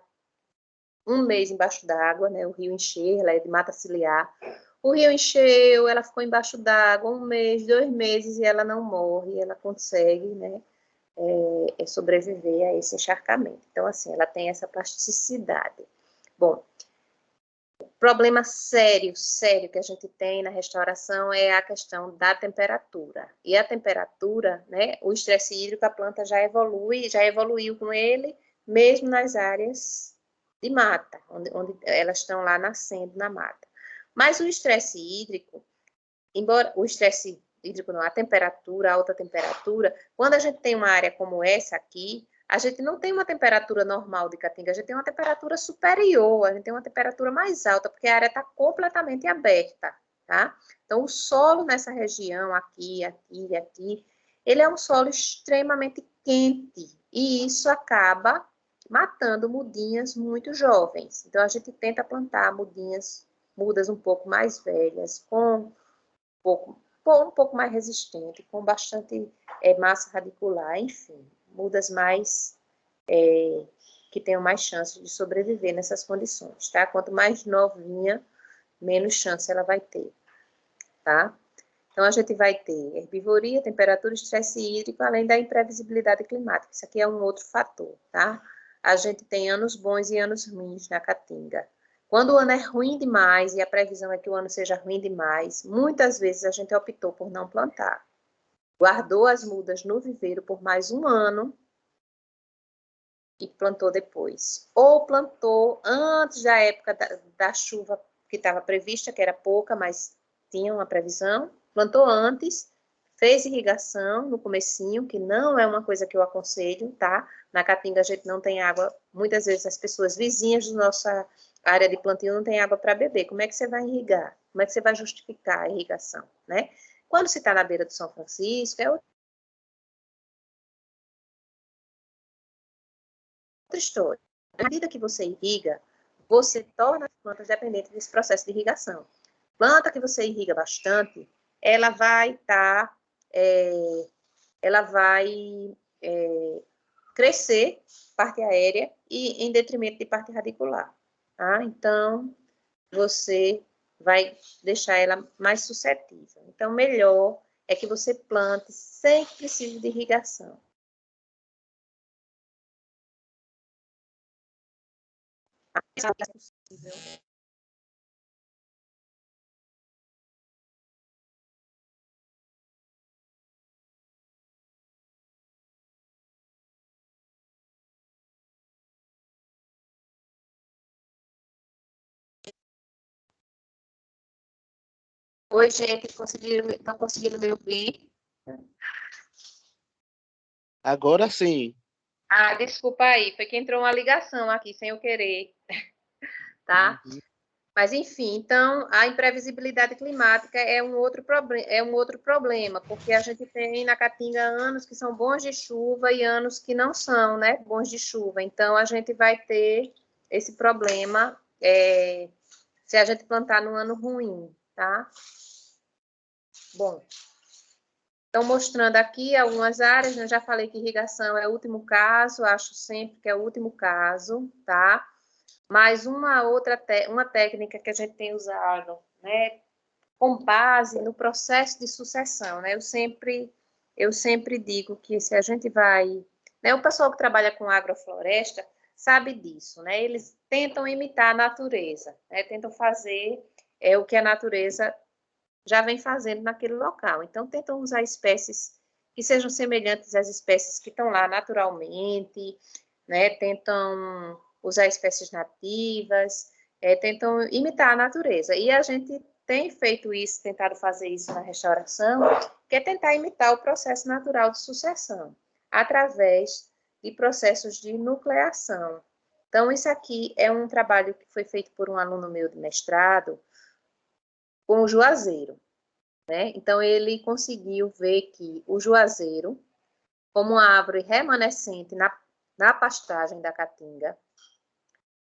Speaker 1: um mês embaixo d'água, né, o rio encher, ela é de mata ciliar, o rio encheu, ela ficou embaixo d'água um mês, 2 meses e ela não morre, ela consegue, né, sobreviver a esse encharcamento. Então, assim, ela tem essa plasticidade. Bom, problema sério que a gente tem na restauração é a questão da temperatura. E a temperatura, né, o estresse hídrico, a planta já evoluiu com ele, mesmo nas áreas de mata, onde elas estão lá nascendo na mata. Mas o estresse hídrico, embora o estresse hídrico não, a temperatura, a alta temperatura, quando a gente tem uma área como essa aqui, a gente não tem uma temperatura normal de caatinga, a gente tem uma temperatura superior, a gente tem uma temperatura mais alta, porque a área está completamente aberta, tá? Então, o solo nessa região, aqui, aqui e aqui, ele é um solo extremamente quente, e isso acaba matando mudinhas muito jovens. Então, a gente tenta plantar mudas um pouco mais velhas, com um pouco mais resistente, com bastante massa radicular, enfim, mudas mais que tenham mais chance de sobreviver nessas condições, tá? Quanto mais novinha, menos chance ela vai ter, tá? Então, a gente vai ter herbivoria, temperatura, estresse hídrico, além da imprevisibilidade climática. Isso aqui é um outro fator, tá? A gente tem anos bons e anos ruins na caatinga. Quando o ano é ruim demais, e a previsão é que o ano seja ruim demais, muitas vezes a gente optou por não plantar. Guardou as mudas no viveiro por mais um ano e plantou depois. Ou plantou antes da época da chuva que estava prevista, que era pouca, mas tinha uma previsão. Plantou antes, fez irrigação no comecinho, que não é uma coisa que eu aconselho, tá? Na caatinga a gente não tem água, muitas vezes as pessoas vizinhas da nossa área de plantio não tem água para beber. Como é que você vai irrigar? Como é que você vai justificar a irrigação, né? Quando se está na beira do São Francisco, é outra história. À medida que você irriga, você torna as plantas dependentes desse processo de irrigação. Planta que você irriga bastante, ela vai estar, crescer parte aérea e em detrimento de parte radicular, tá? Então, você vai deixar ela mais suscetível. Então, melhor é que você plante sem que precise de irrigação. É possível. Oi, gente, estão conseguindo me ouvir?
Speaker 3: Agora sim.
Speaker 1: Ah, desculpa aí, foi que entrou uma ligação aqui sem eu querer, tá?
Speaker 3: Uhum.
Speaker 1: Mas, enfim, então, a imprevisibilidade climática é um outro problema, porque a gente tem na Caatinga anos que são bons de chuva e anos que não são, né, bons de chuva. Então, a gente vai ter esse problema se a gente plantar num ano ruim, tá? Bom, então, mostrando aqui algumas áreas, né, eu já falei que irrigação é o último caso, acho sempre que é o último caso, tá? Mas uma técnica que a gente tem usado, né, com base no processo de sucessão, né? Eu sempre digo que se a gente vai, né, o pessoal que trabalha com agrofloresta sabe disso, né? Eles tentam imitar a natureza, né? Tentam fazer o que a natureza já vem fazendo naquele local. Então, tentam usar espécies que sejam semelhantes às espécies que estão lá naturalmente, né? Tentam usar espécies nativas, tentam imitar a natureza. E a gente tem feito isso, tentado fazer isso na restauração, que é tentar imitar o processo natural de sucessão, através de processos de nucleação. Então, isso aqui é um trabalho que foi feito por um aluno meu de mestrado, com o juazeiro, né? Então, ele conseguiu ver que o juazeiro, como uma árvore remanescente na pastagem da caatinga,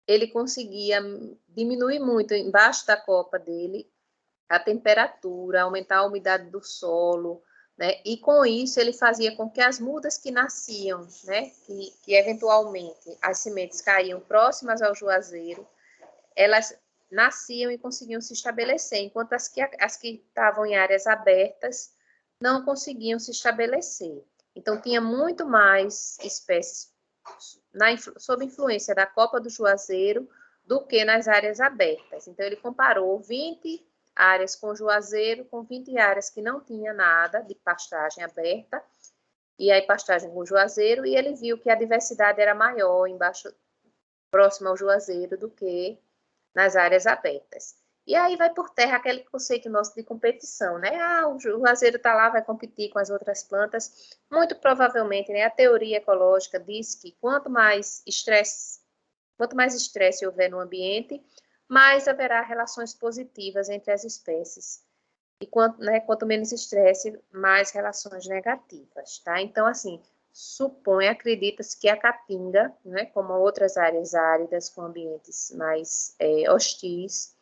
Speaker 1: ele conseguia diminuir muito embaixo da copa dele a temperatura, aumentar a umidade do solo, né? E com isso ele fazia com que as mudas que nasciam, né? Que eventualmente as sementes caíam próximas ao juazeiro, elas nasciam e conseguiam se estabelecer, enquanto as que estavam em áreas abertas não conseguiam se estabelecer. Então, tinha muito mais espécies sob influência da copa do juazeiro do que nas áreas abertas. Então, ele comparou 20 áreas com juazeiro com 20 áreas que não tinha nada de pastagem aberta, e aí pastagem com juazeiro, e ele viu que a diversidade era maior embaixo, próximo ao juazeiro, do que nas áreas abertas. E aí vai por terra aquele conceito nosso de competição, né? Ah, o juazeiro está lá, vai competir com as outras plantas. Muito provavelmente, né, a teoria ecológica diz que quanto mais estresse houver no ambiente, mais haverá relações positivas entre as espécies. E quanto menos estresse, mais relações negativas, tá? Então, assim, acredita-se que a caatinga, né, como outras áreas áridas com ambientes mais hostis,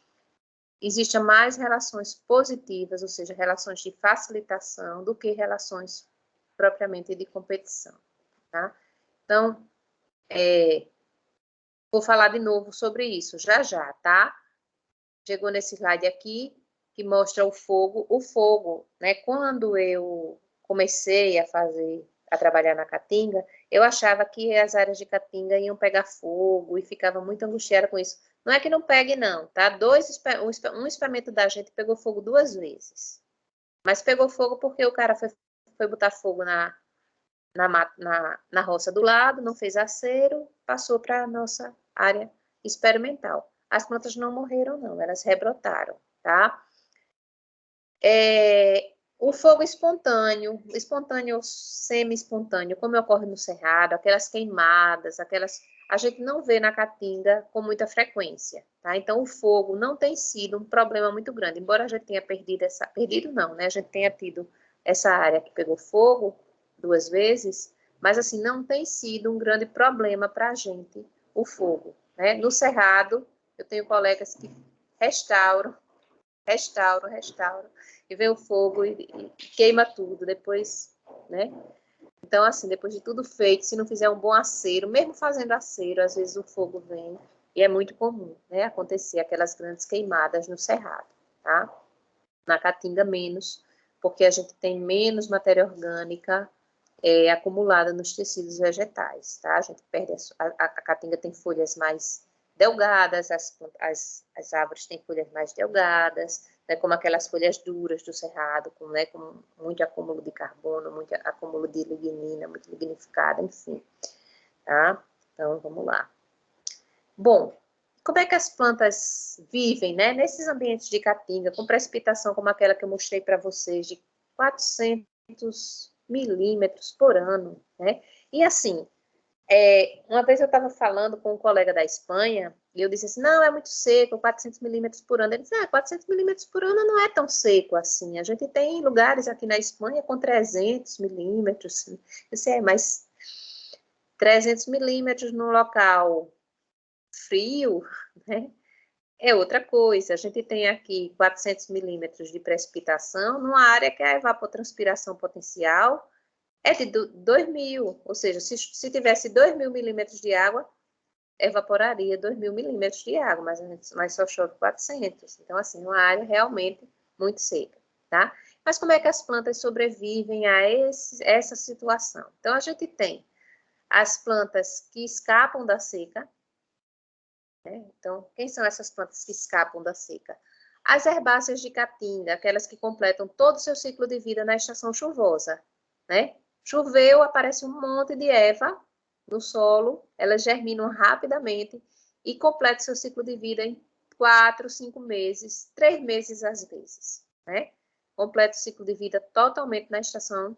Speaker 1: existem mais relações positivas, ou seja, relações de facilitação, do que relações propriamente de competição, tá? Então, vou falar de novo sobre isso já já, tá? Chegou nesse slide aqui, que mostra o fogo. O fogo, né, quando eu comecei a trabalhar na caatinga, eu achava que as áreas de caatinga iam pegar fogo e ficava muito angustiada com isso. Não é que não pegue, não, tá? Um experimento da gente pegou fogo 2 vezes. Mas pegou fogo porque o cara foi botar fogo na roça do lado, não fez acero, passou para a nossa área experimental. As plantas não morreram, não, elas rebrotaram, tá? O fogo espontâneo ou semi-espontâneo, como ocorre no cerrado, aquelas queimadas, a gente não vê na caatinga com muita frequência, tá? Então, o fogo não tem sido um problema muito grande, embora a gente tenha perdido não, né? A gente tenha tido essa área que pegou fogo 2 vezes, mas, assim, não tem sido um grande problema para a gente o fogo, né? No cerrado, eu tenho colegas que restauram, e vem o fogo e queima tudo depois, né? Então, assim, depois de tudo feito, se não fizer um bom acero, mesmo fazendo acero, às vezes o fogo vem, e é muito comum, né, acontecer aquelas grandes queimadas no cerrado, tá? Na caatinga menos, porque a gente tem menos matéria orgânica acumulada nos tecidos vegetais, tá? A gente perde, a caatinga tem folhas mais delgadas, as árvores têm folhas mais delgadas, né, como aquelas folhas duras do cerrado, com muito acúmulo de carbono, muito acúmulo de lignina, muito lignificada, enfim, tá? Então, vamos lá. Bom, como é que as plantas vivem, né, nesses ambientes de caatinga, com precipitação como aquela que eu mostrei para vocês, de 400 milímetros por ano, né? E assim, uma vez eu estava falando com um colega da Espanha, e eu disse assim, não, é muito seco, 400 milímetros por ano. Ele disse, 400 milímetros por ano não é tão seco assim. A gente tem lugares aqui na Espanha com 300 milímetros. Eu disse, mas 300 milímetros num local frio, né? É outra coisa. A gente tem aqui 400 milímetros de precipitação numa área que a evapotranspiração potencial é de 2.000, ou seja, se tivesse 2.000 milímetros de água, evaporaria 2.000 milímetros de água, mas só chove 400. Então, assim, uma área realmente muito seca, tá? Mas como é que as plantas sobrevivem a essa situação? Então, a gente tem as plantas que escapam da seca, né? Então, quem são essas plantas que escapam da seca? As herbáceas de caatinga, aquelas que completam todo o seu ciclo de vida na estação chuvosa, né? Choveu, aparece um monte de erva no solo, elas germinam rapidamente e completam seu ciclo de vida em 4, 5 meses, 3 meses às vezes, né? Completa o ciclo de vida totalmente na estação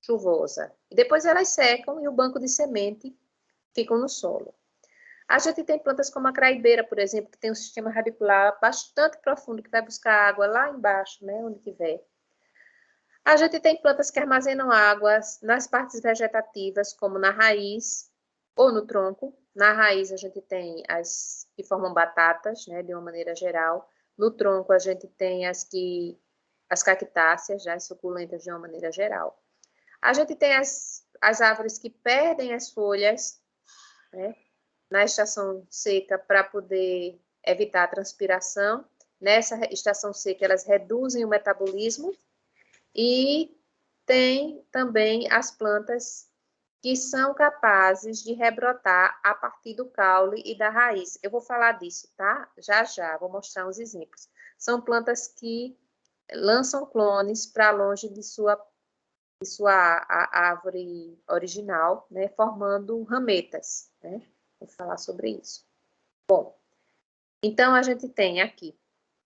Speaker 1: chuvosa. E depois elas secam e o banco de semente fica no solo. A gente tem plantas como a craibeira, por exemplo, que tem um sistema radicular bastante profundo, que vai buscar água lá embaixo, né, onde tiver. A gente tem plantas que armazenam águas nas partes vegetativas, como na raiz ou no tronco. Na raiz a gente tem as que formam batatas, né, de uma maneira geral. No tronco a gente tem as cactáceas, as suculentas de uma maneira geral. A gente tem as árvores que perdem as folhas, né, na estação seca para poder evitar a transpiração. Nessa estação seca, elas reduzem o metabolismo e tem também as plantas que são capazes de rebrotar a partir do caule e da raiz. Eu vou falar disso, tá? Já, já, vou mostrar uns exemplos. São plantas que lançam clones para longe de sua árvore original, né, formando rametas, né? Vou falar sobre isso. Bom, então a gente tem aqui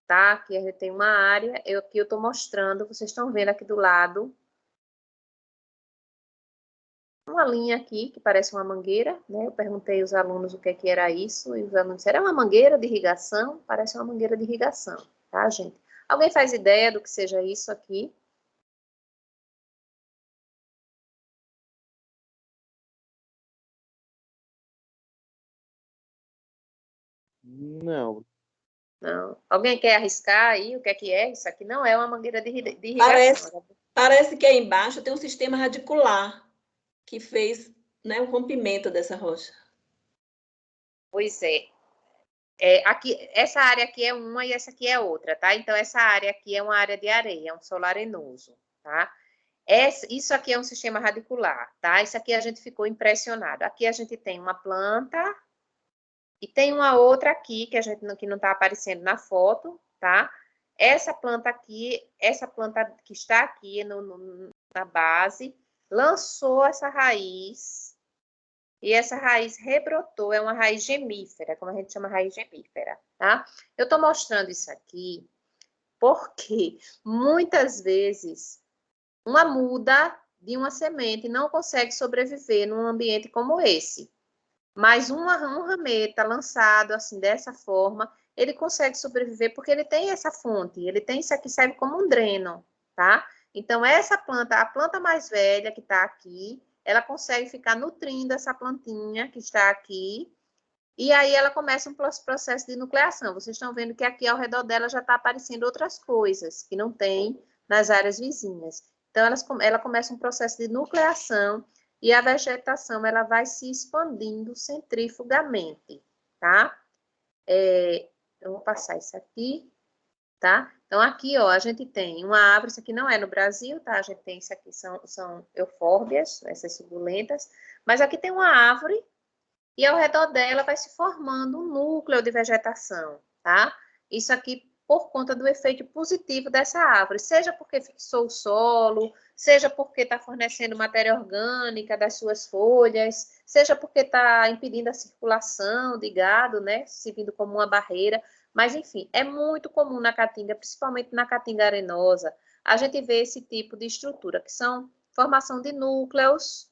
Speaker 1: tá? Aqui a gente tem uma área, aqui eu estou mostrando, vocês estão vendo aqui do lado, uma linha aqui, que parece uma mangueira, né? Eu perguntei aos alunos o que era isso, e os alunos disseram, é uma mangueira de irrigação? Parece uma mangueira de irrigação, tá, gente? Alguém faz ideia do que seja isso aqui?
Speaker 3: Não.
Speaker 1: Não. Alguém quer arriscar aí o que é? Isso aqui não é uma mangueira de irrigação.
Speaker 4: Parece que aí embaixo tem um sistema radicular que fez, né, o rompimento dessa rocha.
Speaker 1: Pois é. Aqui, essa área aqui é uma e essa aqui é outra, tá? Então, essa área aqui é uma área de areia, é um solo arenoso, tá? Isso aqui é um sistema radicular, tá? Isso aqui a gente ficou impressionado. Aqui a gente tem uma planta e tem uma outra aqui que não está aparecendo na foto, tá? Essa planta aqui, essa planta que está aqui na base, lançou essa raiz e essa raiz rebrotou, é uma raiz gemífera, como a gente chama raiz gemífera, tá? Eu estou mostrando isso aqui porque muitas vezes uma muda de uma semente não consegue sobreviver num ambiente como esse. Mas um rameta lançado assim dessa forma, ele consegue sobreviver porque ele tem essa fonte, ele tem isso aqui, serve como um dreno, tá? Então, essa planta, a planta mais velha que está aqui, ela consegue ficar nutrindo essa plantinha que está aqui, e aí ela começa um processo de nucleação. Vocês estão vendo que aqui ao redor dela já está aparecendo outras coisas que não tem nas áreas vizinhas. Então, ela começa um processo de nucleação e a vegetação ela vai se expandindo centrifugamente, tá? Eu vou passar isso aqui, tá? Então, aqui, ó, a gente tem uma árvore, isso aqui não é no Brasil, tá? A gente tem isso aqui, são eufórbias, essas suculentas, mas aqui tem uma árvore e ao redor dela vai se formando um núcleo de vegetação, tá? Isso aqui por conta do efeito positivo dessa árvore, seja porque fixou o solo, seja porque está fornecendo matéria orgânica das suas folhas, seja porque está impedindo a circulação de gado, né, servindo como uma barreira, mas enfim, é muito comum na caatinga, principalmente na caatinga arenosa, a gente vê esse tipo de estrutura, que são formação de núcleos,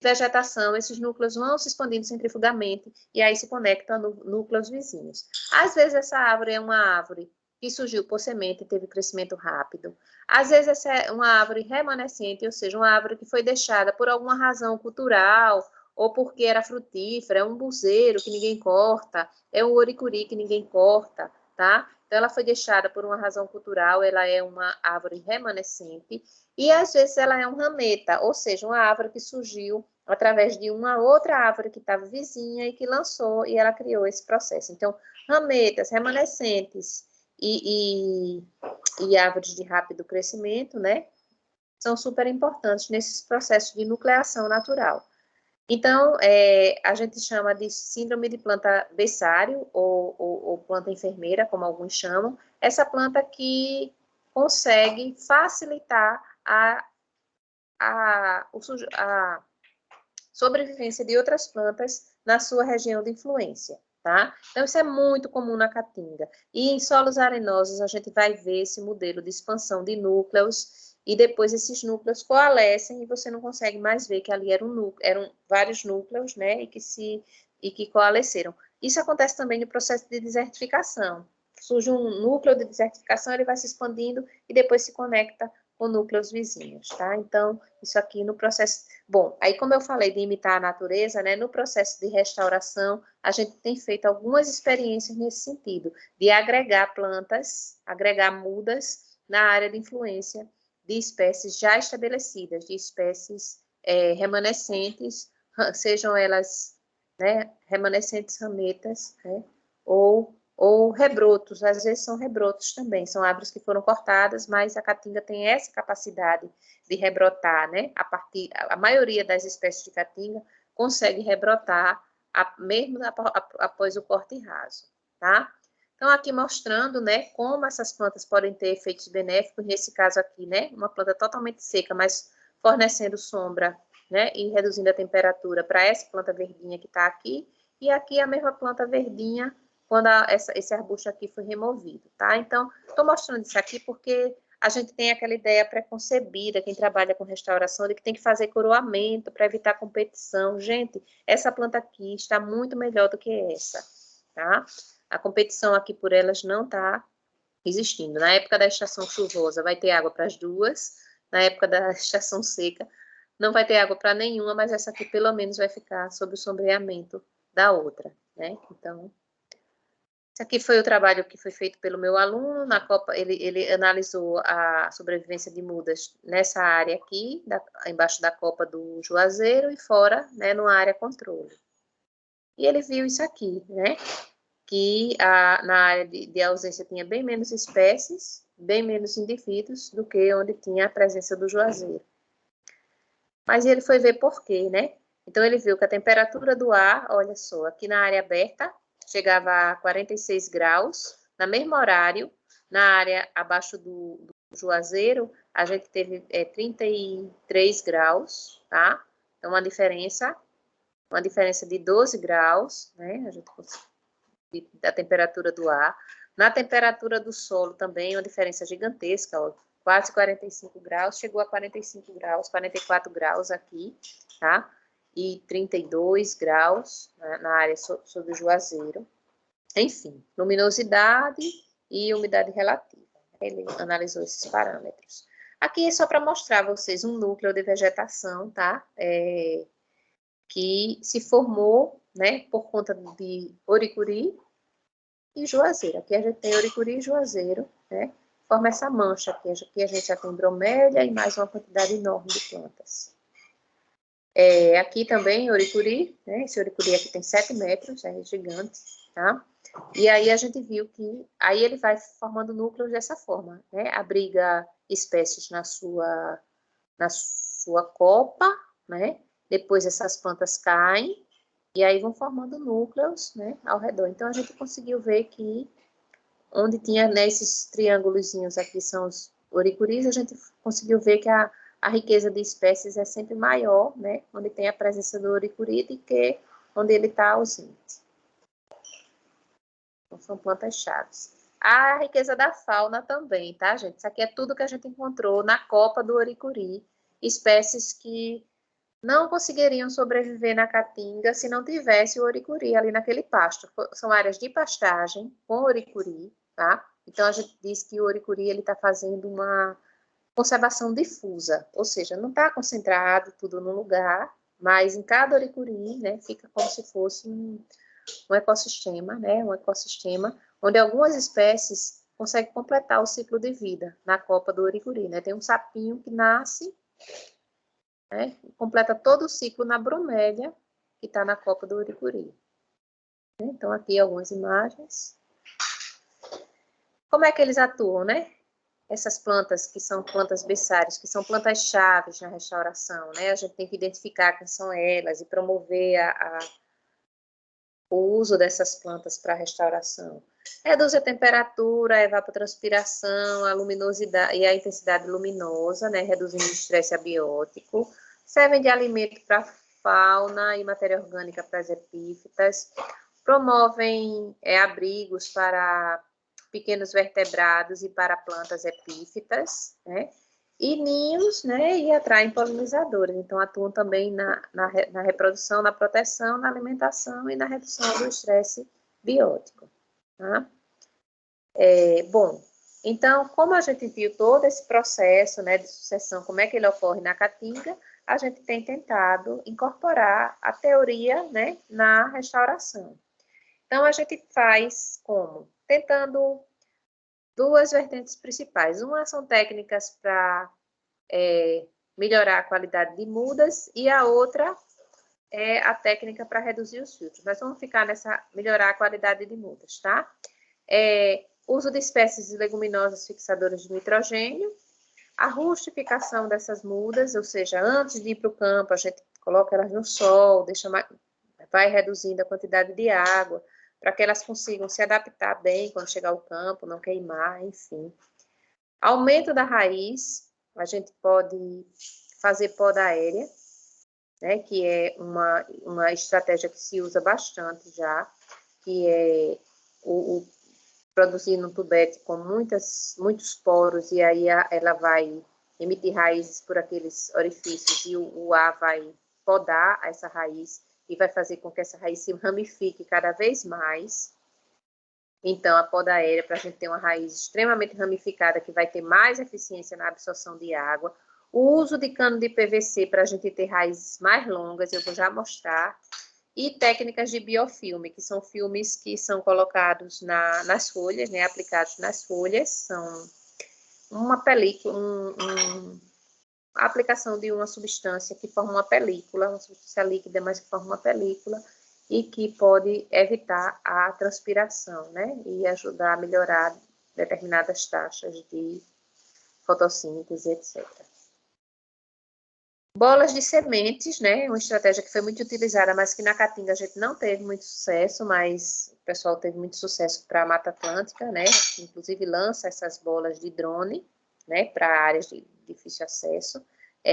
Speaker 1: vegetação, esses núcleos vão se expandindo centrifugamente e aí se conectam a núcleos vizinhos. Às vezes essa árvore é uma árvore que surgiu por semente e teve crescimento rápido. Às vezes essa é uma árvore remanescente, ou seja, uma árvore que foi deixada por alguma razão cultural ou porque era frutífera, é um buzeiro que ninguém corta, é um oricuri que ninguém corta, tá? Então ela foi deixada por uma razão cultural, ela é uma árvore remanescente e às vezes ela é um rameta, ou seja, uma árvore que surgiu através de uma outra árvore que estava vizinha e que lançou e ela criou esse processo. Então, rametas, remanescentes e árvores de rápido crescimento, né, são super importantes nesses processos de nucleação natural. Então, a gente chama de síndrome de planta berçário ou planta enfermeira, como alguns chamam, essa planta que consegue facilitar a sobrevivência de outras plantas na sua região de influência, tá? Então, isso é muito comum na caatinga. E em solos arenosos, a gente vai ver esse modelo de expansão de núcleos e depois esses núcleos coalescem e você não consegue mais ver que ali eram vários núcleos, né, e que coalesceram. Isso acontece também no processo de desertificação. Surge um núcleo de desertificação, ele vai se expandindo e depois se conecta com núcleos vizinhos, tá? Então, isso aqui no processo... Bom, aí como eu falei de imitar a natureza, né, no processo de restauração, a gente tem feito algumas experiências nesse sentido, de agregar plantas, agregar mudas na área de influência de espécies já estabelecidas, de espécies remanescentes, sejam elas, né, remanescentes rametas, né, ou rebrotos, às vezes são rebrotos também, são árvores que foram cortadas, mas a caatinga tem essa capacidade de rebrotar, né? A maioria das espécies de caatinga consegue rebrotar mesmo após o corte raso, tá? Então, aqui mostrando, né, como essas plantas podem ter efeitos benéficos, nesse caso aqui, né, uma planta totalmente seca, mas fornecendo sombra, né, e reduzindo a temperatura para essa planta verdinha que está aqui, e aqui a mesma planta verdinha quando esse arbusto aqui foi removido, tá? Então, estou mostrando isso aqui porque a gente tem aquela ideia preconcebida, quem trabalha com restauração, de que tem que fazer coroamento para evitar competição. Gente, essa planta aqui está muito melhor do que essa, tá? A competição aqui por elas não está existindo. Na época da estação chuvosa vai ter água para as duas, na época da estação seca não vai ter água para nenhuma, mas essa aqui pelo menos vai ficar sob o sombreamento da outra, né? Então, esse aqui foi o trabalho que foi feito pelo meu aluno. Na Copa, ele analisou a sobrevivência de mudas nessa área aqui, embaixo da copa do Juazeiro e fora, né, numa área controle. E ele viu isso aqui, né? Que na área de ausência tinha bem menos espécies, bem menos indivíduos do que onde tinha a presença do Juazeiro. Mas ele foi ver por quê, né? Então, ele viu que a temperatura do ar, olha só, aqui na área aberta, chegava a 46 graus, no mesmo horário, na área abaixo do Juazeiro, a gente teve 33 graus, tá? Então, uma diferença de 12 graus, né? A gente da temperatura do ar. Na temperatura do solo também, uma diferença gigantesca, ó, quase 45 graus, chegou a 45 graus, 44 graus aqui, tá? E 32 graus na área sobre o Juazeiro. Enfim, luminosidade e umidade relativa. Ele analisou esses parâmetros. Aqui é só para mostrar a vocês um núcleo de vegetação, tá? Que se formou, né, por conta de Oricuri e Juazeiro. Aqui a gente tem Oricuri e Juazeiro, né? Forma essa mancha aqui. Aqui a gente já tem bromélia e mais uma quantidade enorme de plantas. Aqui também Oricuri, né? Esse Oricuri aqui tem 7 metros, é gigante, tá? E aí a gente viu que aí ele vai formando núcleos dessa forma, né? Abriga espécies na sua copa, né? Depois essas plantas caem e aí vão formando núcleos, né, ao redor. Então a gente conseguiu ver que onde tinha, né, esses triângulozinhos aqui são os oricuris, a gente conseguiu ver que a riqueza de espécies é sempre maior, né, onde tem a presença do oricuri do que onde ele está ausente. Então, são plantas-chaves. A riqueza da fauna também, tá, gente? Isso aqui é tudo que a gente encontrou na copa do oricuri, espécies que não conseguiriam sobreviver na Caatinga se não tivesse o oricuri ali naquele pasto. São áreas de pastagem com oricuri, tá? Então, a gente diz que o oricuri está fazendo uma conservação difusa, ou seja, não está concentrado tudo num lugar, mas em cada oricuri, né, fica como se fosse um ecossistema, né, um ecossistema onde algumas espécies conseguem completar o ciclo de vida na copa do oricuri, né? Tem um sapinho que nasce, né, completa todo o ciclo na bromélia, que está na copa do oricuri. Então, aqui algumas imagens. Como é que eles atuam, né? Essas plantas que são plantas berçárias, que são plantas-chave na restauração, né? A gente tem que identificar quem são elas e promover o uso dessas plantas para a restauração. Reduz a temperatura, a evapotranspiração, a luminosidade e a intensidade luminosa, né? Reduzindo o estresse abiótico. Servem de alimento para a fauna e matéria orgânica para as epífitas. Promovem abrigos para pequenos vertebrados e para plantas epífitas, né? E ninhos, né? E atraem polinizadores. Então, atuam também na reprodução, na proteção, na alimentação e na redução do estresse biótico. Tá? Bom, então, como a gente viu todo esse processo, né, de sucessão, como é que ele ocorre na Caatinga, a gente tem tentado incorporar a teoria, né, na restauração. Então, a gente faz como? Tentando duas vertentes principais. Uma são técnicas para melhorar a qualidade de mudas e a outra é a técnica para reduzir os filtros. Nós vamos ficar nessa melhorar a qualidade de mudas, tá? Uso de espécies de leguminosas fixadoras de nitrogênio, a rustificação dessas mudas, ou seja, antes de ir para o campo, a gente coloca elas no sol, vai reduzindo a quantidade de água, para que elas consigam se adaptar bem quando chegar ao campo, não queimar, enfim. Aumento da raiz, a gente pode fazer poda aérea, né, que é uma estratégia que se usa bastante já, que é produzindo um tubete com muitos poros, e aí ela vai emitir raízes por aqueles orifícios, e o ar vai podar essa raiz, e vai fazer com que essa raiz se ramifique cada vez mais. Então, a poda aérea, para a gente ter uma raiz extremamente ramificada, que vai ter mais eficiência na absorção de água. O uso de cano de PVC para a gente ter raízes mais longas, eu vou já mostrar. E técnicas de biofilme, que são filmes que são colocados nas folhas, né, aplicados nas folhas, são uma película, a aplicação de uma substância que forma uma película, uma substância líquida, mas que forma uma película, e que pode evitar a transpiração, né, e ajudar a melhorar determinadas taxas de fotossíntese, etc. Bolas de sementes, né? Uma estratégia que foi muito utilizada, mas que na Caatinga a gente não teve muito sucesso, mas o pessoal teve muito sucesso para a Mata Atlântica, né? Inclusive lança essas bolas de drone, né? Para áreas de difícil acesso.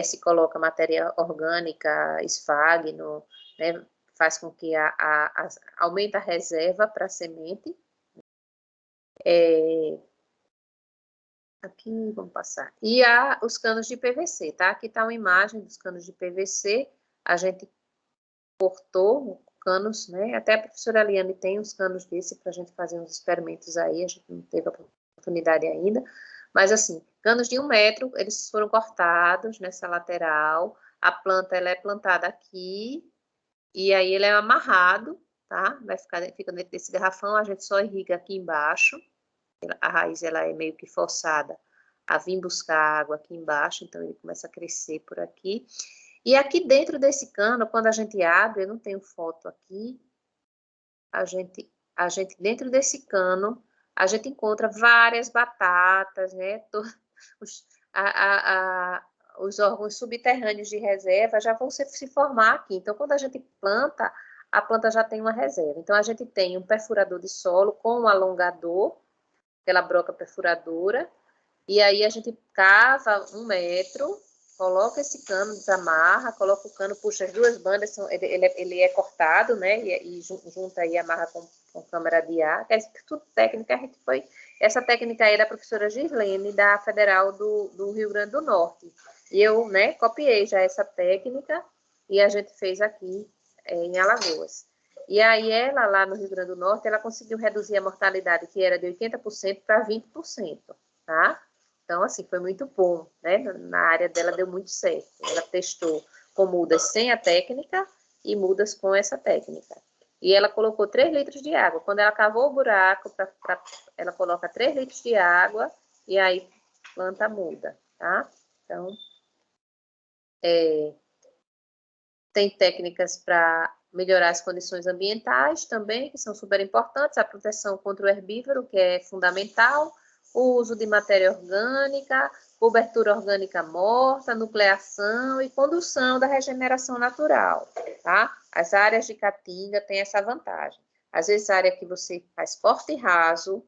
Speaker 1: Se coloca matéria orgânica, esfagno, né? Faz com que aumenta a reserva para a semente. Aqui, vamos passar. E os canos de PVC, tá? Aqui está uma imagem dos canos de PVC. A gente cortou canos, né? Até a professora Eliane tem uns canos desse para a gente fazer uns experimentos aí. A gente não teve a oportunidade ainda. Mas, assim, canos de 1 metro, eles foram cortados nessa lateral. A planta, ela é plantada aqui. E aí, ele é amarrado, tá? Fica dentro desse garrafão. A gente só irriga aqui embaixo. A raiz ela é meio que forçada a vir buscar água aqui embaixo, então ele começa a crescer por aqui. E aqui dentro desse cano, quando a gente abre, eu não tenho foto aqui, a gente dentro desse cano, a gente encontra várias batatas, né? Os órgãos subterrâneos de reserva já vão se formar aqui. Então, quando a gente planta, a planta já tem uma reserva. Então, a gente tem um perfurador de solo com um alongador, aquela broca perfuradora, e aí a gente cava 1 metro, coloca esse cano, desamarra, coloca o cano, puxa as duas bandas, ele é cortado, né, e junta aí, amarra com câmara de ar, que é tudo técnica, essa técnica aí é da professora Gislene, da Federal do Rio Grande do Norte, e eu, né, copiei já essa técnica, e a gente fez aqui em Alagoas. E aí ela, lá no Rio Grande do Norte, ela conseguiu reduzir a mortalidade, que era de 80% para 20%, tá? Então, assim, foi muito bom, né? Na área dela deu muito certo. Ela testou com mudas sem a técnica e mudas com essa técnica. E ela colocou 3 litros de água. Quando ela cavou o buraco, ela coloca 3 litros de água e aí planta a muda, tá? Então, tem técnicas para melhorar as condições ambientais também, que são super importantes, a proteção contra o herbívoro, que é fundamental, o uso de matéria orgânica, cobertura orgânica morta, nucleação e condução da regeneração natural, tá? As áreas de Caatinga têm essa vantagem. Às vezes, a área que você faz corte raso,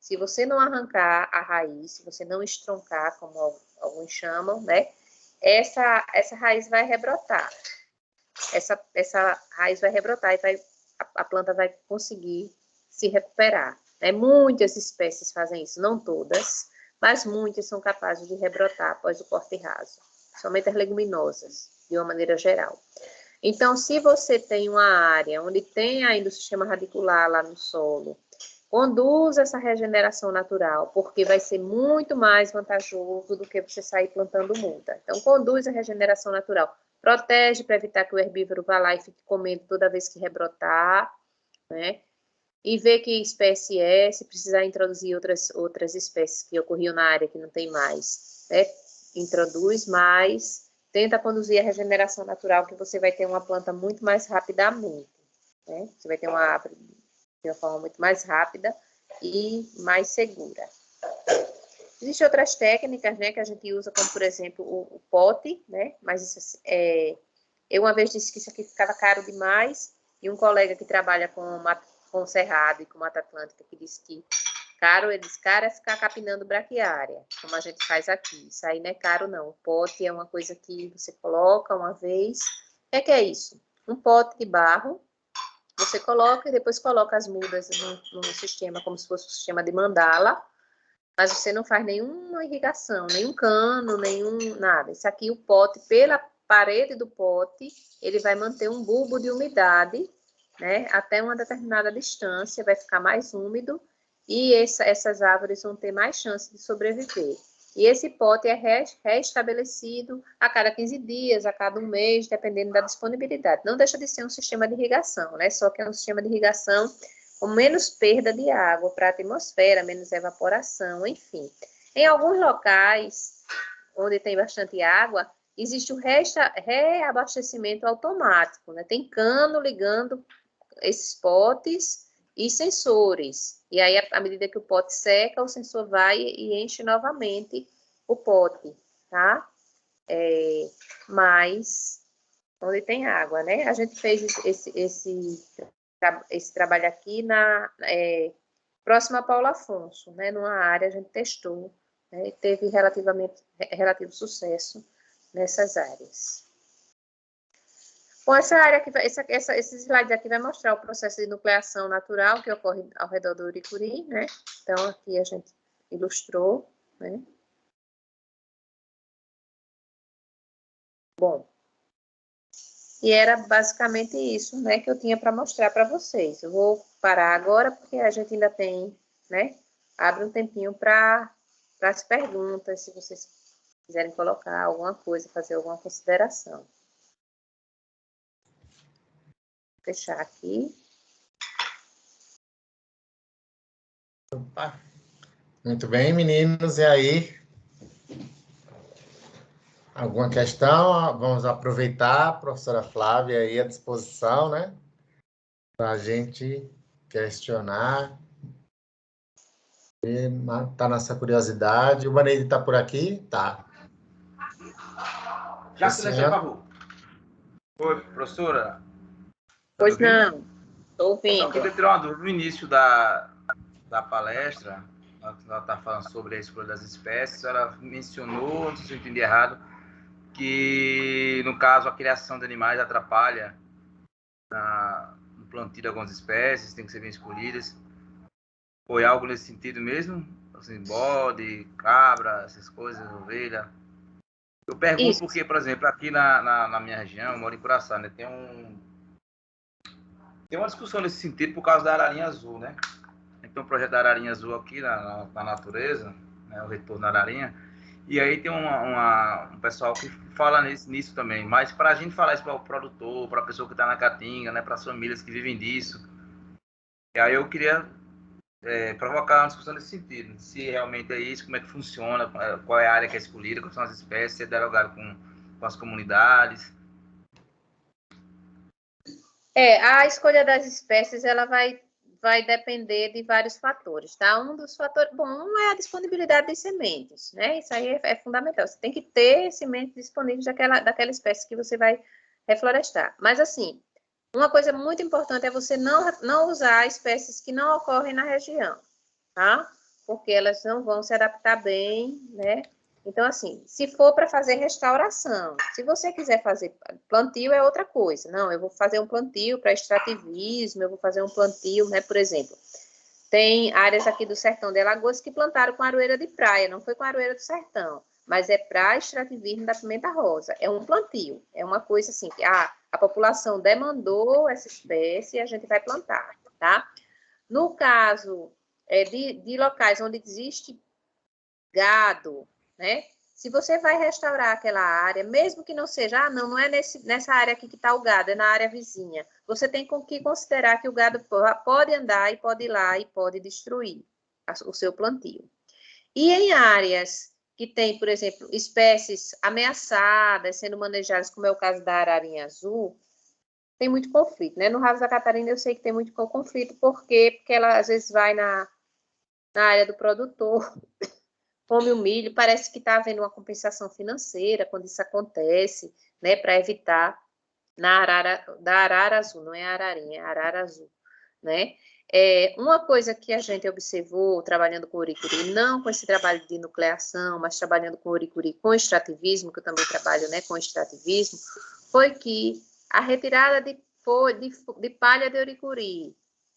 Speaker 1: se você não arrancar a raiz, se você não estroncar, como alguns chamam, né? Essa raiz vai rebrotar. Essa raiz vai rebrotar e a planta vai conseguir se recuperar. Né? Muitas espécies fazem isso, não todas, mas muitas são capazes de rebrotar após o corte raso, somente as leguminosas, de uma maneira geral. Então, se você tem uma área onde tem ainda o sistema radicular lá no solo, conduza essa regeneração natural, porque vai ser muito mais vantajoso do que você sair plantando muda. Então, conduz a regeneração natural. Protege para evitar que o herbívoro vá lá e fique comendo toda vez que rebrotar, né? E ver que espécie é, se precisar introduzir outras espécies que ocorriam na área que não tem mais, né? Introduz mais, tenta conduzir a regeneração natural, que você vai ter uma planta muito mais rapidamente, né? Você vai ter uma árvore de uma forma muito mais rápida e mais segura. Existem outras técnicas, né, que a gente usa, como, por exemplo, o pote, né, mas isso, eu uma vez disse que isso aqui ficava caro demais, e um colega que trabalha com Cerrado e com Mata Atlântica, que disse que caro, ele disse, caro é ficar capinando braquiária, como a gente faz aqui. Isso aí não é caro, não. O pote é uma coisa que você coloca uma vez. O que é isso? Um pote de barro, você coloca e depois coloca as mudas no sistema, como se fosse um sistema de mandala, mas você não faz nenhuma irrigação, nenhum cano, nada. Isso aqui, o pote, pela parede do pote, ele vai manter um bulbo de umidade, né, até uma determinada distância, vai ficar mais úmido, e essas árvores vão ter mais chance de sobreviver. E esse pote é restabelecido a cada 15 dias, a cada um mês, dependendo da disponibilidade. Não deixa de ser um sistema de irrigação, né? Só que é um sistema de irrigação com menos perda de água para a atmosfera, menos evaporação, enfim. Em alguns locais onde tem bastante água, existe o reabastecimento automático, né? Tem cano ligando esses potes e sensores. E aí, à medida que o pote seca, o sensor vai e enche novamente o pote, tá? Mas onde tem água, né? A gente fez esse trabalho aqui próximo a Paulo Afonso, né? Numa área a gente testou, né? E teve relativo sucesso nessas áreas. Bom, essa área aqui, esse slide aqui vai mostrar o processo de nucleação natural que ocorre ao redor do Uricuri, né? Então, aqui a gente ilustrou, né? Bom, e era basicamente isso, né, que eu tinha para mostrar para vocês. Eu vou parar agora, porque a gente ainda tem, né? Abre um tempinho para as perguntas, se vocês quiserem colocar alguma coisa, fazer alguma consideração. Fechar aqui.
Speaker 2: Opa. Muito bem, meninos. E aí? Alguma questão? Vamos aproveitar a professora Flávia aí à disposição, né? Para a gente questionar. Tá nossa curiosidade. O Baneide está por aqui? Tá.
Speaker 5: Já se por favor. Oi, professora.
Speaker 1: Pois não, estou ouvindo.
Speaker 5: Então, eu queria tirar uma dúvida no início da palestra, ela está falando sobre a escolha das espécies, ela mencionou, se eu entendi errado, que, no caso, a criação de animais atrapalha no plantio de algumas espécies, tem que ser bem escolhidas. Foi algo nesse sentido mesmo? Assim, bode, cabra, essas coisas, ovelha. Eu pergunto isso porque, por exemplo, aqui na minha região, eu moro em Curaçá, né, tem uma discussão nesse sentido por causa da ararinha azul, né? Tem um projeto da ararinha azul aqui na natureza, né, o retorno da ararinha, e aí tem um pessoal que fala nisso também, mas para a gente falar isso para o produtor, para a pessoa que está na caatinga, né, para as famílias que vivem disso, e aí eu queria provocar uma discussão nesse sentido, se realmente é isso, como é que funciona, qual é a área que é escolhida, quais são as espécies, se é derogado com as comunidades.
Speaker 1: A escolha das espécies, ela vai depender de vários fatores, tá? Um dos fatores, um é a disponibilidade de sementes, né? Isso aí é fundamental. Você tem que ter sementes disponíveis daquela espécie que você vai reflorestar. Mas, assim, uma coisa muito importante é você não usar espécies que não ocorrem na região, tá? Porque elas não vão se adaptar bem, né? Então, assim, se for para fazer restauração, se você quiser fazer plantio, é outra coisa. Não, eu vou fazer um plantio para extrativismo, eu vou fazer um plantio, né? Por exemplo, tem áreas aqui do sertão de Alagoas que plantaram com aroeira de praia, não foi com aroeira do sertão, mas é para extrativismo da pimenta rosa. É um plantio, é uma coisa assim, que a população demandou essa espécie e a gente vai plantar, tá? No caso de locais onde existe gado, né? Se você vai restaurar aquela área, mesmo que não seja, não é nessa área aqui que está o gado, é na área vizinha, você tem que considerar que o gado pode andar e pode ir lá e pode destruir o seu plantio. E em áreas que tem, por exemplo, espécies ameaçadas sendo manejadas, como é o caso da ararinha azul, tem muito conflito, né? No Raso da Catarina eu sei que tem muito conflito, porque ela às vezes vai na área do produtor, come o milho, parece que está havendo uma compensação financeira quando isso acontece, né, para evitar da arara azul, não é ararinha, é arara azul, né? Uma coisa que a gente observou trabalhando com uricuri, não com esse trabalho de nucleação, mas trabalhando com uricuri com extrativismo, que eu também trabalho, né, com extrativismo, foi que a retirada de de palha de ouricuri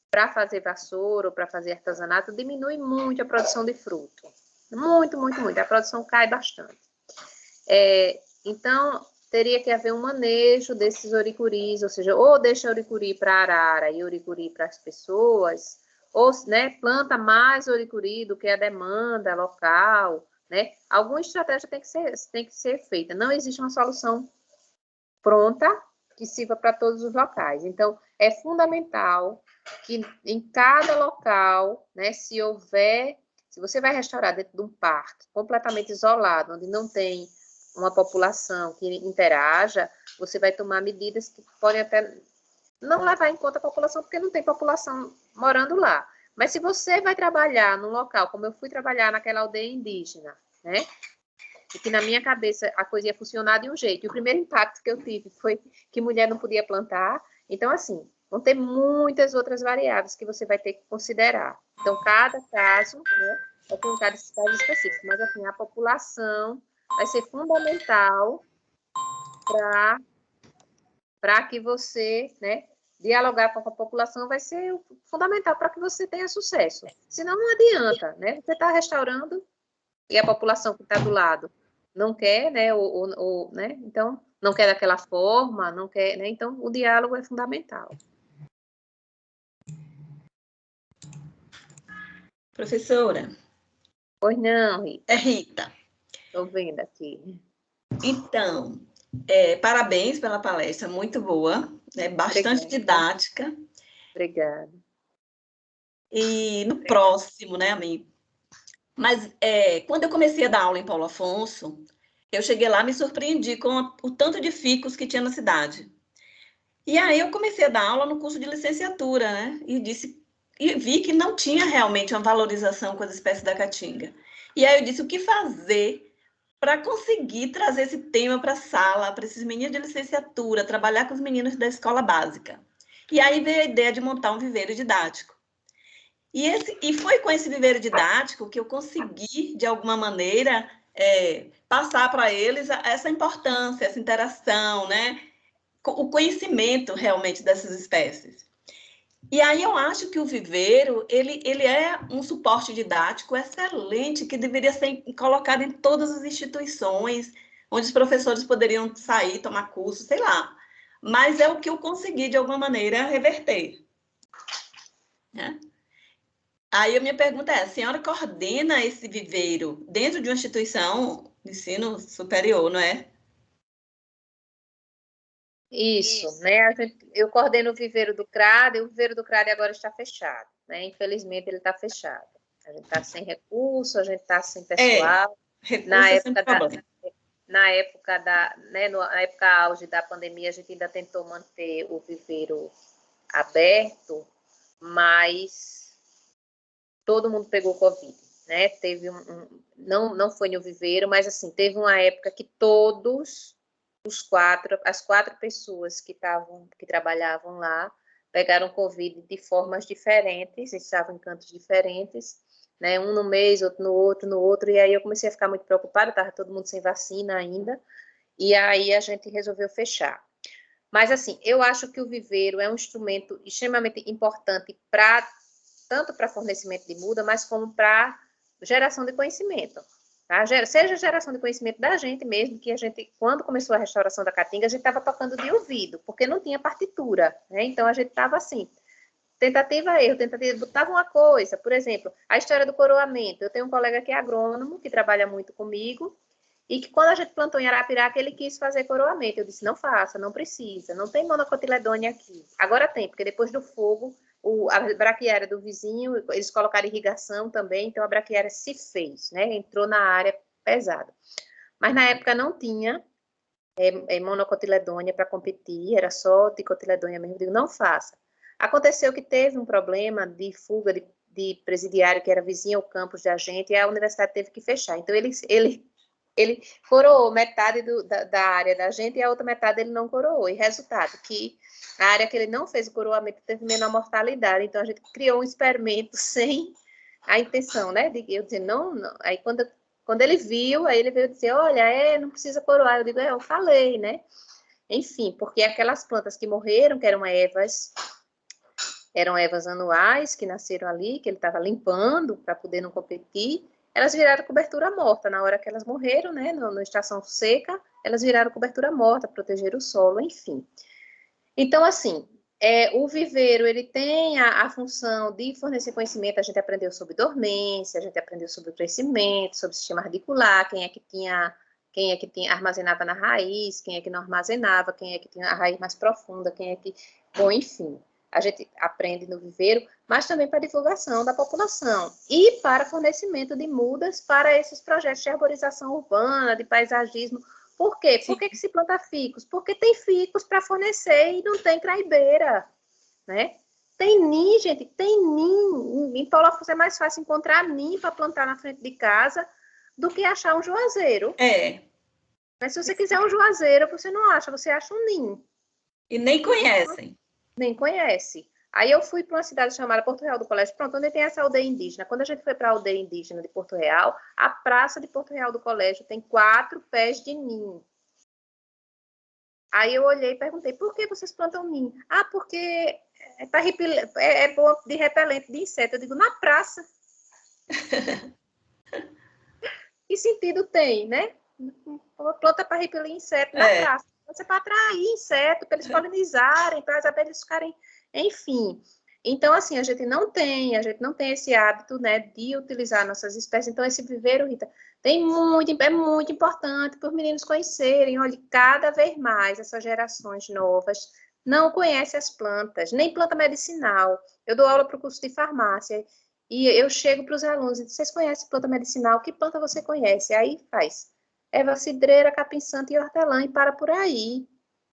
Speaker 1: para fazer vassoura ou para fazer artesanato, diminui muito a produção de fruto. Muito, muito, muito. A produção cai bastante. Então, teria que haver um manejo desses ouricuris, ou seja, ou deixa ouricuri para arara e ouricuri para as pessoas, ou, né, planta mais ouricuri do que a demanda local, né? Alguma estratégia tem que ser feita. Não existe uma solução pronta que sirva para todos os locais. Então, é fundamental que em cada local, né, se você vai restaurar dentro de um parque completamente isolado, onde não tem uma população que interaja, você vai tomar medidas que podem até não levar em conta a população, porque não tem população morando lá. Mas se você vai trabalhar num local, como eu fui trabalhar naquela aldeia indígena, né? E que na minha cabeça a coisa ia funcionar de um jeito. E o primeiro impacto que eu tive foi que mulher não podia plantar. Então, assim, vão ter muitas outras variáveis que você vai ter que considerar. Então, cada caso, né, vai ter um caso específico. Mas, assim, a população vai ser fundamental para que você, né, dialogar com a população vai ser fundamental para que você tenha sucesso. Senão, não adianta, né? Você está restaurando e a população que está do lado não quer, né, né, então, não quer daquela forma, não quer, né, então, o diálogo é fundamental.
Speaker 4: Professora?
Speaker 1: Pois não, Rita.
Speaker 4: É Rita.
Speaker 1: Estou vendo aqui.
Speaker 4: Então, parabéns pela palestra, muito boa, né, bastante didática.
Speaker 1: Obrigada.
Speaker 4: E no próximo, né, amigo? Mas quando eu comecei a dar aula em Paulo Afonso, eu cheguei lá e me surpreendi com o tanto de ficus que tinha na cidade. E aí eu comecei a dar aula no curso de licenciatura, né? E vi que não tinha realmente uma valorização com as espécies da caatinga. E aí eu disse, o que fazer para conseguir trazer esse tema para a sala, para esses meninos de licenciatura, trabalhar com os meninos da escola básica. E aí veio a ideia de montar um viveiro didático. E foi com esse viveiro didático que eu consegui, de alguma maneira, passar para eles essa importância, essa interação, né? O conhecimento realmente dessas espécies. E aí eu acho que o viveiro, ele é um suporte didático excelente, que deveria ser colocado em todas as instituições, onde os professores poderiam sair, tomar curso, sei lá. Mas é o que eu consegui, de alguma maneira, reverter. Né? Aí a minha pergunta a senhora coordena esse viveiro dentro de uma instituição de ensino superior, não é?
Speaker 1: Isso, né? Eu coordeno o viveiro do CRAD, e o viveiro do CRAD agora está fechado, né? Infelizmente, ele está fechado. A gente está sem recurso, a gente está sem pessoal. Na época auge da pandemia, a gente ainda tentou manter o viveiro aberto, mas todo mundo pegou Covid, né? Teve não foi no viveiro, mas assim, teve uma época que todos as quatro pessoas que trabalhavam lá pegaram Covid de formas diferentes, estavam em cantos diferentes, né? Um no mês, outro no outro, e aí eu comecei a ficar muito preocupada, estava todo mundo sem vacina ainda, e aí a gente resolveu fechar. Mas, assim, eu acho que o viveiro é um instrumento extremamente importante tanto para fornecimento de muda, mas como para geração de conhecimento. Tá? Seja geração de conhecimento da gente mesmo, que a gente, quando começou a restauração da caatinga, a gente estava tocando de ouvido, porque não tinha partitura, né? Então, a gente estava assim, tentativa, erro, botava uma coisa, por exemplo, a história do coroamento. Eu tenho um colega que é agrônomo, que trabalha muito comigo, e que quando a gente plantou em Arapiraca, ele quis fazer coroamento. Eu disse, não faça, não precisa, não tem monocotiledônia aqui. Agora tem, porque depois do fogo, a braquiária do vizinho, eles colocaram irrigação também, então a braquiária se fez, né? Entrou na área pesada. Mas na época não tinha monocotiledônia para competir, era só dicotiledônia mesmo. Eu digo, não faça. Aconteceu que teve um problema de fuga de presidiário que era vizinho ao campus da gente, e a universidade teve que fechar. Então, ele coroou metade da área da gente e a outra metade ele não coroou. E resultado, que a área que ele não fez o coroamento teve menor mortalidade. Então, a gente criou um experimento sem a intenção, né? Eu disse, não. Aí, quando ele viu, aí ele veio dizer, olha, não precisa coroar. Eu digo, eu falei, né? enfim, porque aquelas plantas que morreram, que eram ervas anuais, que nasceram ali, que ele estava limpando para poder não competir, elas viraram cobertura morta. Na hora que elas morreram, né, na estação seca, elas viraram cobertura morta, proteger o solo, enfim. Então, assim, o viveiro, ele tem a função de fornecer conhecimento. A gente aprendeu sobre dormência, a gente aprendeu sobre o crescimento, sobre o sistema radicular, quem é que armazenava na raiz, quem é que não armazenava, quem é que tinha a raiz mais profunda, quem é que... Bom, enfim, a gente aprende no viveiro, mas também para divulgação da população e para fornecimento de mudas para esses projetos de arborização urbana, de paisagismo. Por quê? Sim. Por que se planta ficus? Porque tem ficus para fornecer e não tem craibeira, né? Tem ninho, gente, tem ninho. Em Paulo Afonso é mais fácil encontrar ninho para plantar na frente de casa do que achar um juazeiro. Mas se você quiser um juazeiro, você não acha, você acha um ninho.
Speaker 4: E nem conhecem.
Speaker 1: Nem conhece. Aí eu fui para uma cidade chamada Porto Real do Colégio, pronto, onde tem essa aldeia indígena. Quando a gente foi para a aldeia indígena de Porto Real, a praça de Porto Real do Colégio tem 4 pés de ninho. Aí eu olhei e perguntei, por que vocês plantam ninho? Ah, porque é bom de repelente de inseto. Eu digo, na praça. Que sentido tem, né? Planta para repelir inseto na praça. Você para atrair inseto, para eles polinizarem, para as abelhas ficarem... Enfim, então assim, a gente não tem esse hábito, né, de utilizar nossas espécies. Então esse viveiro, Rita, é muito importante para os meninos conhecerem. Olha, cada vez mais essas gerações novas não conhecem as plantas, nem planta medicinal. Eu dou aula para o curso de farmácia e eu chego para os alunos e digo, vocês conhecem planta medicinal? Que planta você conhece? Aí faz erva cidreira, capim santo e hortelã e para por aí.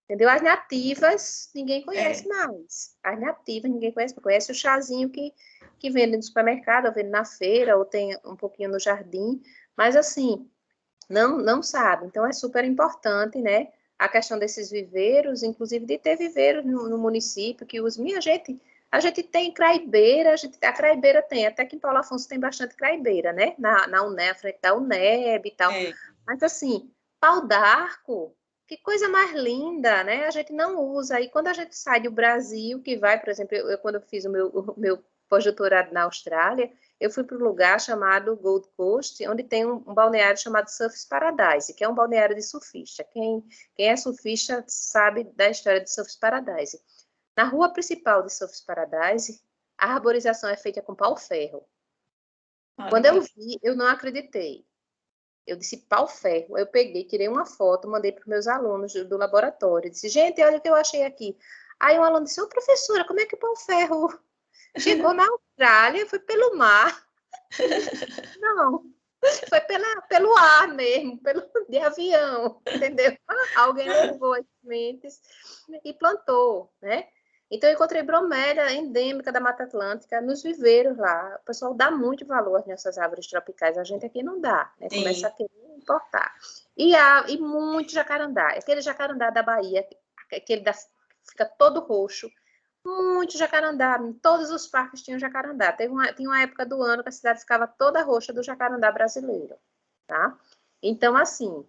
Speaker 1: Entendeu? As nativas, ninguém conhece mais. As nativas, ninguém conhece. Conhece o chazinho que vende no supermercado, ou vende na feira, ou tem um pouquinho no jardim. Mas, assim, não sabe. Então, é super importante, né? A questão desses viveiros, inclusive de ter viveiros no município, que os minha gente... A gente tem craibeira, a craibeira tem, até que em Paulo Afonso tem bastante craibeira, né? Na UNEB, frente da UNEB e tal. Mas, assim, pau d'arco... Que coisa mais linda, né? A gente não usa. E quando a gente sai do Brasil, que vai, por exemplo, quando eu fiz o meu pós-doutorado na Austrália, eu fui para um lugar chamado Gold Coast, onde tem um balneário chamado Surfers Paradise, que é um balneário de surfista. Quem é surfista sabe da história de Surfers Paradise. Na rua principal de Surfers Paradise, a arborização é feita com pau-ferro. Quando eu vi, eu não acreditei. Eu disse pau-ferro. Eu peguei, tirei uma foto, mandei para os meus alunos do laboratório. Disse, gente, olha o que eu achei aqui. Aí um aluno disse, ô professora, como é que o pau-ferro chegou na Austrália? Foi pelo mar? Não, foi pelo ar mesmo, de avião, entendeu? Alguém levou as sementes e plantou, né? Então, eu encontrei bromélia endêmica da Mata Atlântica nos viveiros lá. O pessoal dá muito valor nessas árvores tropicais. A gente aqui não dá, né? Começa a querer importar. E muito jacarandá. Aquele jacarandá da Bahia, fica todo roxo. Muito jacarandá. Em todos os parques tinham jacarandá. Tinha uma época do ano que a cidade ficava toda roxa do jacarandá brasileiro, tá? Então, assim,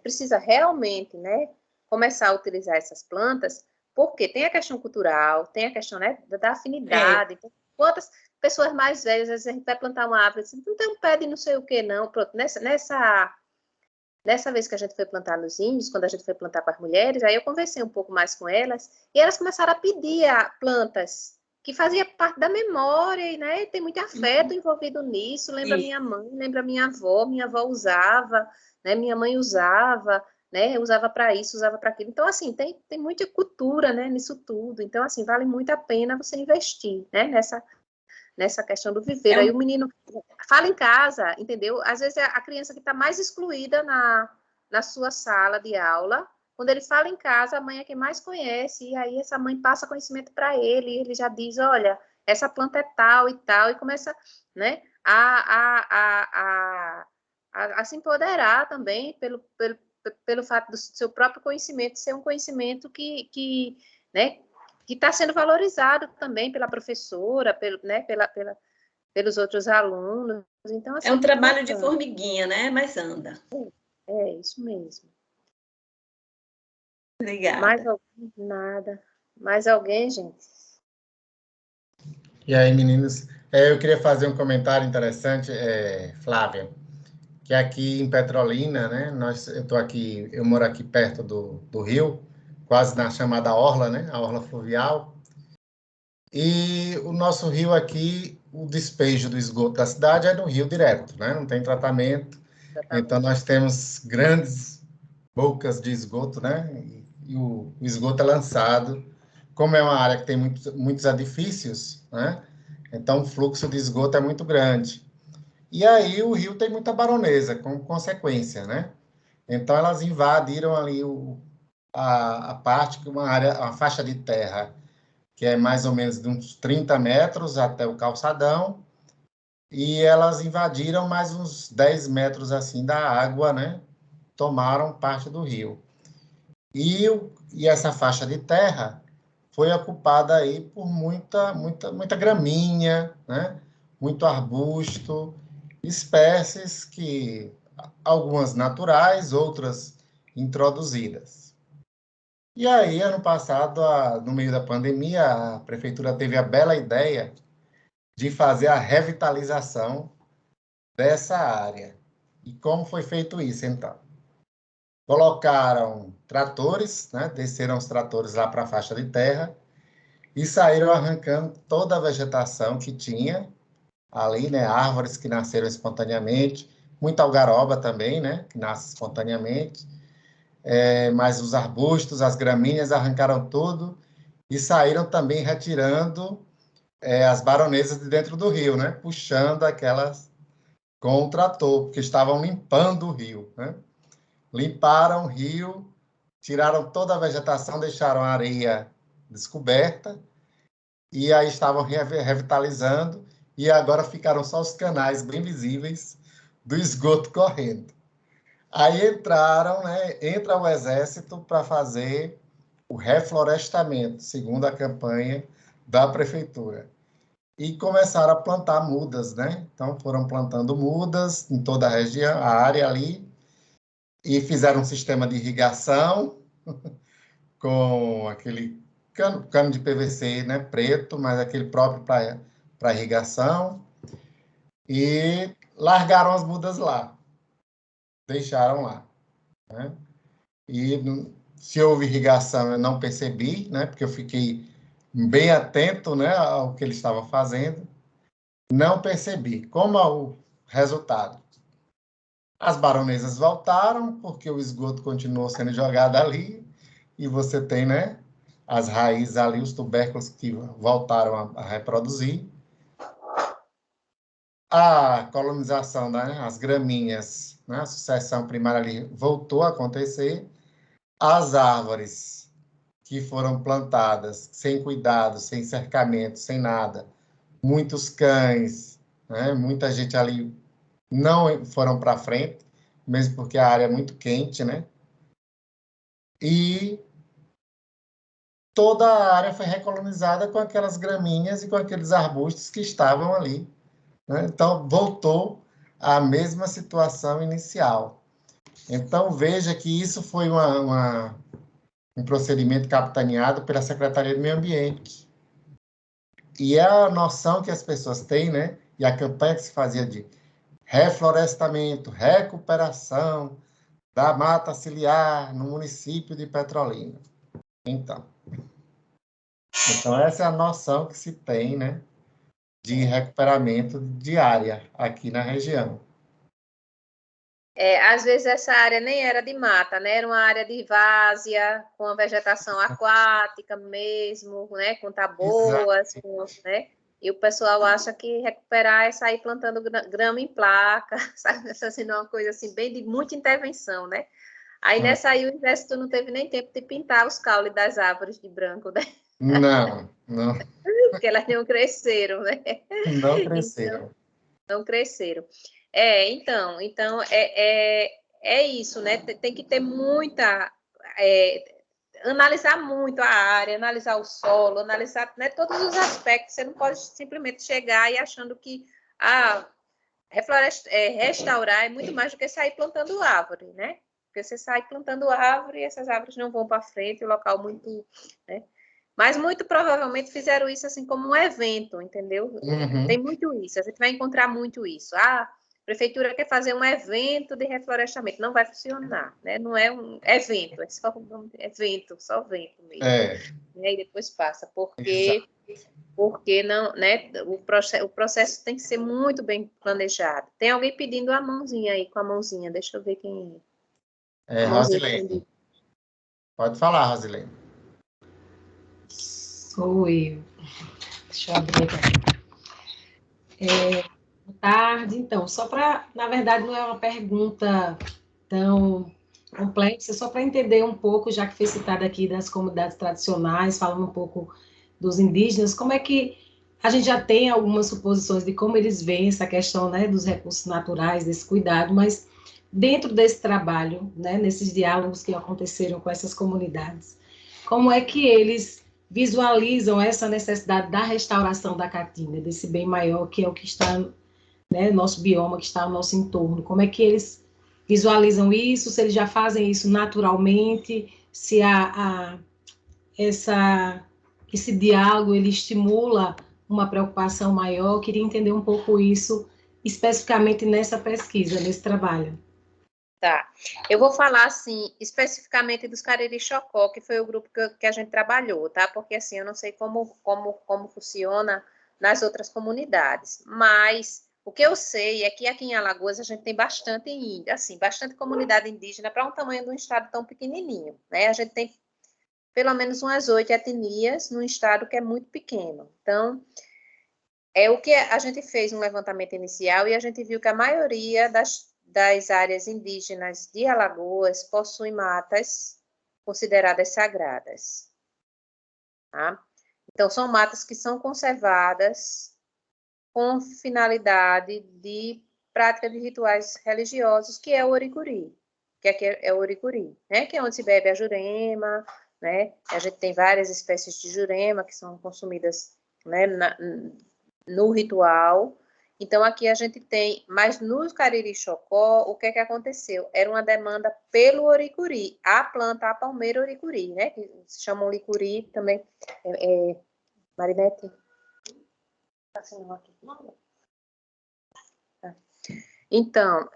Speaker 1: precisa realmente, né, começar a utilizar essas plantas, porque tem a questão cultural, tem a questão, né, da afinidade. Então, quantas pessoas mais velhas, às vezes a gente vai plantar uma árvore, assim, não tem um pé de não sei o que, não. Pronto, nessa vez que a gente foi plantar nos índios, quando a gente foi plantar com as mulheres, aí eu conversei um pouco mais com elas, e elas começaram a pedir plantas que fazia parte da memória, né? Tem muito afeto envolvido nisso. Lembra minha mãe, lembra minha avó usava, né? Minha mãe usava, né? Usava para isso, usava para aquilo. Então, assim, tem muita cultura, né? Nisso tudo. Então, assim, vale muito a pena você investir, né? Nessa questão do viveiro. Aí o menino fala em casa, entendeu? Às vezes é a criança que está mais excluída na sua sala de aula. Quando ele fala em casa, a mãe é quem mais conhece, e aí essa mãe passa conhecimento para ele, e ele já diz, olha, essa planta é tal e tal, e começa, né, a se empoderar também pelo fato do seu próprio conhecimento ser um conhecimento que né, que está sendo valorizado também pela professora, né, pelos outros alunos. Então, assim,
Speaker 4: é um trabalho de formiguinha, né? Mas anda.
Speaker 1: É isso mesmo.
Speaker 4: Obrigada.
Speaker 1: Mais alguém? Nada. Mais alguém, gente?
Speaker 2: E aí, meninos, eu queria fazer um comentário interessante, Flávia, que aqui em Petrolina, né, eu moro aqui perto do rio, quase na chamada orla, né, a orla fluvial, e o nosso rio aqui, o despejo do esgoto da cidade é no rio direto, né, não tem tratamento, então nós temos grandes bocas de esgoto, né, e o esgoto é lançado, como é uma área que tem muitos edifícios, né, então o fluxo de esgoto é muito grande. E aí o rio tem muita baronesa, como consequência, né? Então elas invadiram ali a parte, uma faixa de terra, que é mais ou menos de uns 30 metros até o calçadão, e elas invadiram mais uns 10 metros assim da água, né? Tomaram parte do rio. E essa faixa de terra foi ocupada aí por muita graminha, né? Muito arbusto, espécies que algumas naturais, outras introduzidas. E aí, ano passado, no meio da pandemia, a prefeitura teve a bela ideia de fazer a revitalização dessa área. E como foi feito isso, então? Colocaram tratores, né? Desceram os tratores lá para a faixa de terra e saíram arrancando toda a vegetação que tinha ali, né? Árvores que nasceram espontaneamente, muita algaroba também, né? Que nasce espontaneamente, mas os arbustos, as gramíneas arrancaram tudo e saíram também retirando as baronesas de dentro do rio, né? Puxando aquelas com o trator, porque estavam limpando o rio, né? Limparam o rio, tiraram toda a vegetação, deixaram a areia descoberta e aí estavam revitalizando e agora ficaram só os canais bem visíveis do esgoto correndo. Aí entra o exército para fazer o reflorestamento, segundo a campanha da prefeitura. E começaram a plantar mudas, né? Então foram plantando mudas em toda a região, a área ali, e fizeram um sistema de irrigação com aquele cano de PVC, né, preto, mas aquele próprio para irrigação, e largaram as mudas lá, deixaram lá, né? E se houve irrigação eu não percebi, né, porque eu fiquei bem atento, né, ao que eles estavam fazendo, não percebi. Como é o resultado? As baronesas voltaram, porque o esgoto continuou sendo jogado ali, e você tem, né, as raízes ali, os tubérculos que voltaram a reproduzir. A colonização, né, as gramíneas, né, a sucessão primária ali voltou a acontecer. As árvores que foram plantadas sem cuidado, sem cercamento, sem nada, muitos cães, né, muita gente ali não foram para frente, mesmo porque a área é muito quente, né? E toda a área foi recolonizada com aquelas gramíneas e com aqueles arbustos que estavam ali, né? Então, voltou à mesma situação inicial. Então, veja que isso foi um procedimento capitaneado pela Secretaria do Meio Ambiente. E é a noção que as pessoas têm, né? E a campanha que se fazia de reflorestamento, recuperação da mata ciliar no município de Petrolina. Então, essa é a noção que se tem, né, de recuperamento de área aqui na região.
Speaker 1: Às vezes essa área nem era de mata, né? Era uma área de várzea, com a vegetação aquática mesmo, né? Com taboas, né? E o pessoal acha que recuperar é sair plantando grama em placa, sabe? Fazendo uma coisa assim, bem de muita intervenção, né? Aí nessa aí o exército não teve nem tempo de pintar os caules das árvores de branco, né?
Speaker 2: Não.
Speaker 1: Porque elas não cresceram, né?
Speaker 2: Não cresceram.
Speaker 1: Então, não cresceram. Então é isso, né? Tem que ter muita... analisar muito a área, analisar o solo, analisar, né, todos os aspectos. Você não pode simplesmente chegar e achando que restaurar é muito mais do que sair plantando árvore, né? porque você sai plantando árvore e essas árvores não vão para frente, o local muito, né? Mas muito provavelmente fizeram isso assim como um evento, entendeu?
Speaker 2: Uhum.
Speaker 1: Tem muito isso, a gente vai encontrar muito isso. A prefeitura quer fazer um evento de reflorestamento, não vai funcionar, né? Não é um evento, é só um evento, só vento mesmo. E aí depois passa, porque não, né? O processo tem que ser muito bem planejado. Tem alguém pedindo a mãozinha aí, com a mãozinha, deixa eu ver quem é.
Speaker 2: É Rosilene. Pode falar, Rosilene.
Speaker 6: Sou eu. Deixa eu abrir aqui. Boa tarde. Então, só para, na verdade, não é uma pergunta tão complexa, só para entender um pouco, já que foi citada aqui das comunidades tradicionais, falando um pouco dos indígenas, como é que a gente já tem algumas suposições de como eles veem essa questão, né, dos recursos naturais, desse cuidado, mas dentro desse trabalho, né, nesses diálogos que aconteceram com essas comunidades, como é que eles visualizam essa necessidade da restauração da caatinga, desse bem maior que é o que está, né, nosso bioma, que está ao nosso entorno, como é que eles visualizam isso, se eles já fazem isso naturalmente, se esse diálogo ele estimula uma preocupação maior. Eu queria entender um pouco isso especificamente nessa pesquisa, nesse trabalho.
Speaker 1: Tá. Eu vou falar, assim, especificamente dos Cariri Chocó, que foi o grupo que a gente trabalhou, tá? Porque, assim, eu não sei como funciona nas outras comunidades, mas o que eu sei é que aqui em Alagoas a gente tem bastante, assim, bastante comunidade indígena para um tamanho de um estado tão pequenininho, né? A gente tem pelo menos umas 8 etnias num estado que é muito pequeno. Então, é o que a gente fez um levantamento inicial e a gente viu que a maioria das áreas indígenas de Alagoas possuem matas consideradas sagradas. Tá? Então, são matas que são conservadas com finalidade de prática de rituais religiosos, que é o Oricuri, que aqui é o Oricuri, né? Que é onde se bebe a jurema, né? A gente tem várias espécies de jurema que são consumidas, né, no ritual. Então, aqui a gente tem, mas no Cariri Chocó, o que é que aconteceu? Era uma demanda pelo oricuri, a planta, a palmeira oricuri, né? Que se chamam licuri também. Marinete? Tá assinando aqui. Então,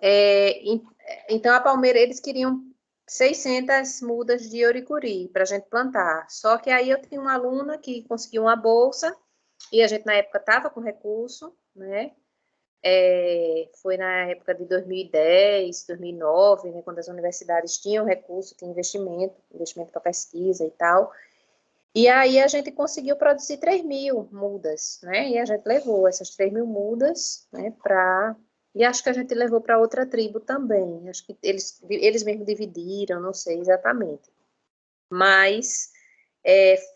Speaker 1: então, a palmeira, eles queriam 600 mudas de oricuri para a gente plantar. Só que aí eu tinha uma aluna que conseguiu uma bolsa, e a gente, na época, estava com recurso, né? Foi na época de 2010, 2009, né, quando as universidades tinham recurso, tinha investimento para pesquisa e tal. E aí a gente conseguiu produzir 3.000 mudas, né? E a gente levou essas 3.000 mudas, né, e acho que a gente levou para outra tribo também. Acho que eles mesmos dividiram, não sei exatamente. Mas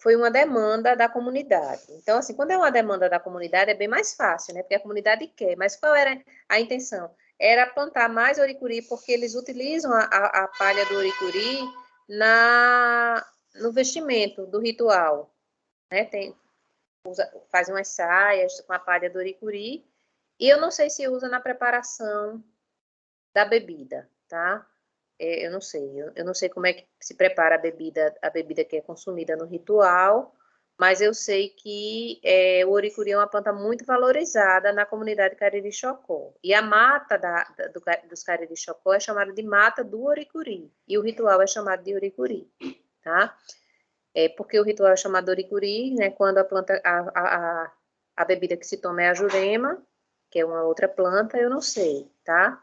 Speaker 1: foi uma demanda da comunidade. Então, assim, quando é uma demanda da comunidade, é bem mais fácil, né? Porque a comunidade quer. Mas qual era a intenção? Era plantar mais oricuri, porque eles utilizam a palha do oricuri no vestimento do ritual, né? Faz umas saias com a palha do oricuri, e eu não sei se usa na preparação da bebida, tá? Eu não sei, eu não sei como é que se prepara a bebida que é consumida no ritual, mas eu sei que o oricuri é uma planta muito valorizada na comunidade Cariri Chocó. E a mata dos Cariri Chocó é chamada de mata do oricuri, e o ritual é chamado de oricuri, tá? Porque o ritual é chamado de oricuri, né, quando a planta, a bebida que se toma é a jurema, que é uma outra planta, eu não sei, tá?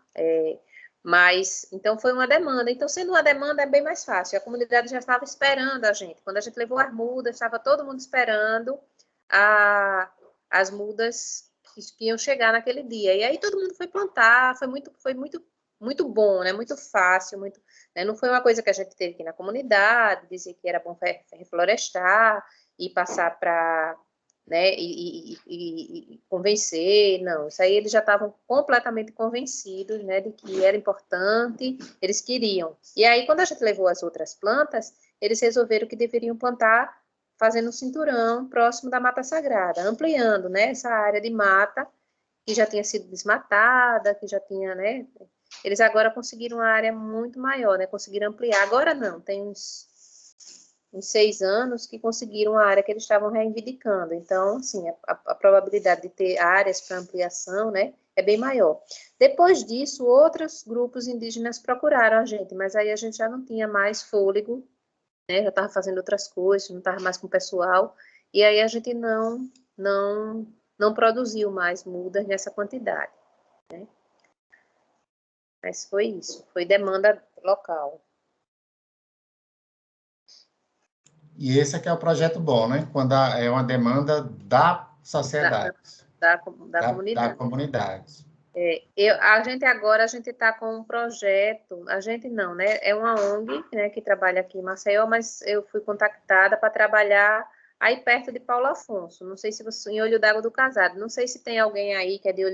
Speaker 1: Mas, então, foi uma demanda. Então, sendo uma demanda, é bem mais fácil. A comunidade já estava esperando a gente. Quando a gente levou as mudas, estava todo mundo esperando as mudas que iam chegar naquele dia. E aí todo mundo foi plantar, foi muito bom, né? Muito fácil, né? Não foi uma coisa que a gente teve aqui na comunidade, dizer que era bom reflorestar e passar para... né, e convencer, não, isso aí eles já estavam completamente convencidos, né, de que era importante, eles queriam. E aí, quando a gente levou as outras plantas, eles resolveram que deveriam plantar fazendo um cinturão próximo da mata sagrada, ampliando, né, essa área de mata que já tinha sido desmatada, que já tinha, né, eles agora conseguiram uma área muito maior, né? Conseguiram ampliar. Agora não, tem uns 6 anos que conseguiram a área que eles estavam reivindicando. Então, assim, a probabilidade de ter áreas para ampliação, né, é bem maior. Depois disso, outros grupos indígenas procuraram a gente, mas aí a gente já não tinha mais fôlego, né, já estava fazendo outras coisas, não estava mais com o pessoal, e aí a gente não produziu mais mudas nessa quantidade, né? Mas foi isso, foi demanda local.
Speaker 2: E esse aqui é o projeto bom, né? Quando é uma demanda da sociedade.
Speaker 1: Da comunidade.
Speaker 2: Da comunidade.
Speaker 1: A gente está com um projeto, a gente não, né? É uma ONG, né, que trabalha aqui em Maceió, mas eu fui contactada para trabalhar aí perto de Paulo Afonso. Não sei se você, em Olho d'Água do Casado. Não sei se tem alguém aí que é de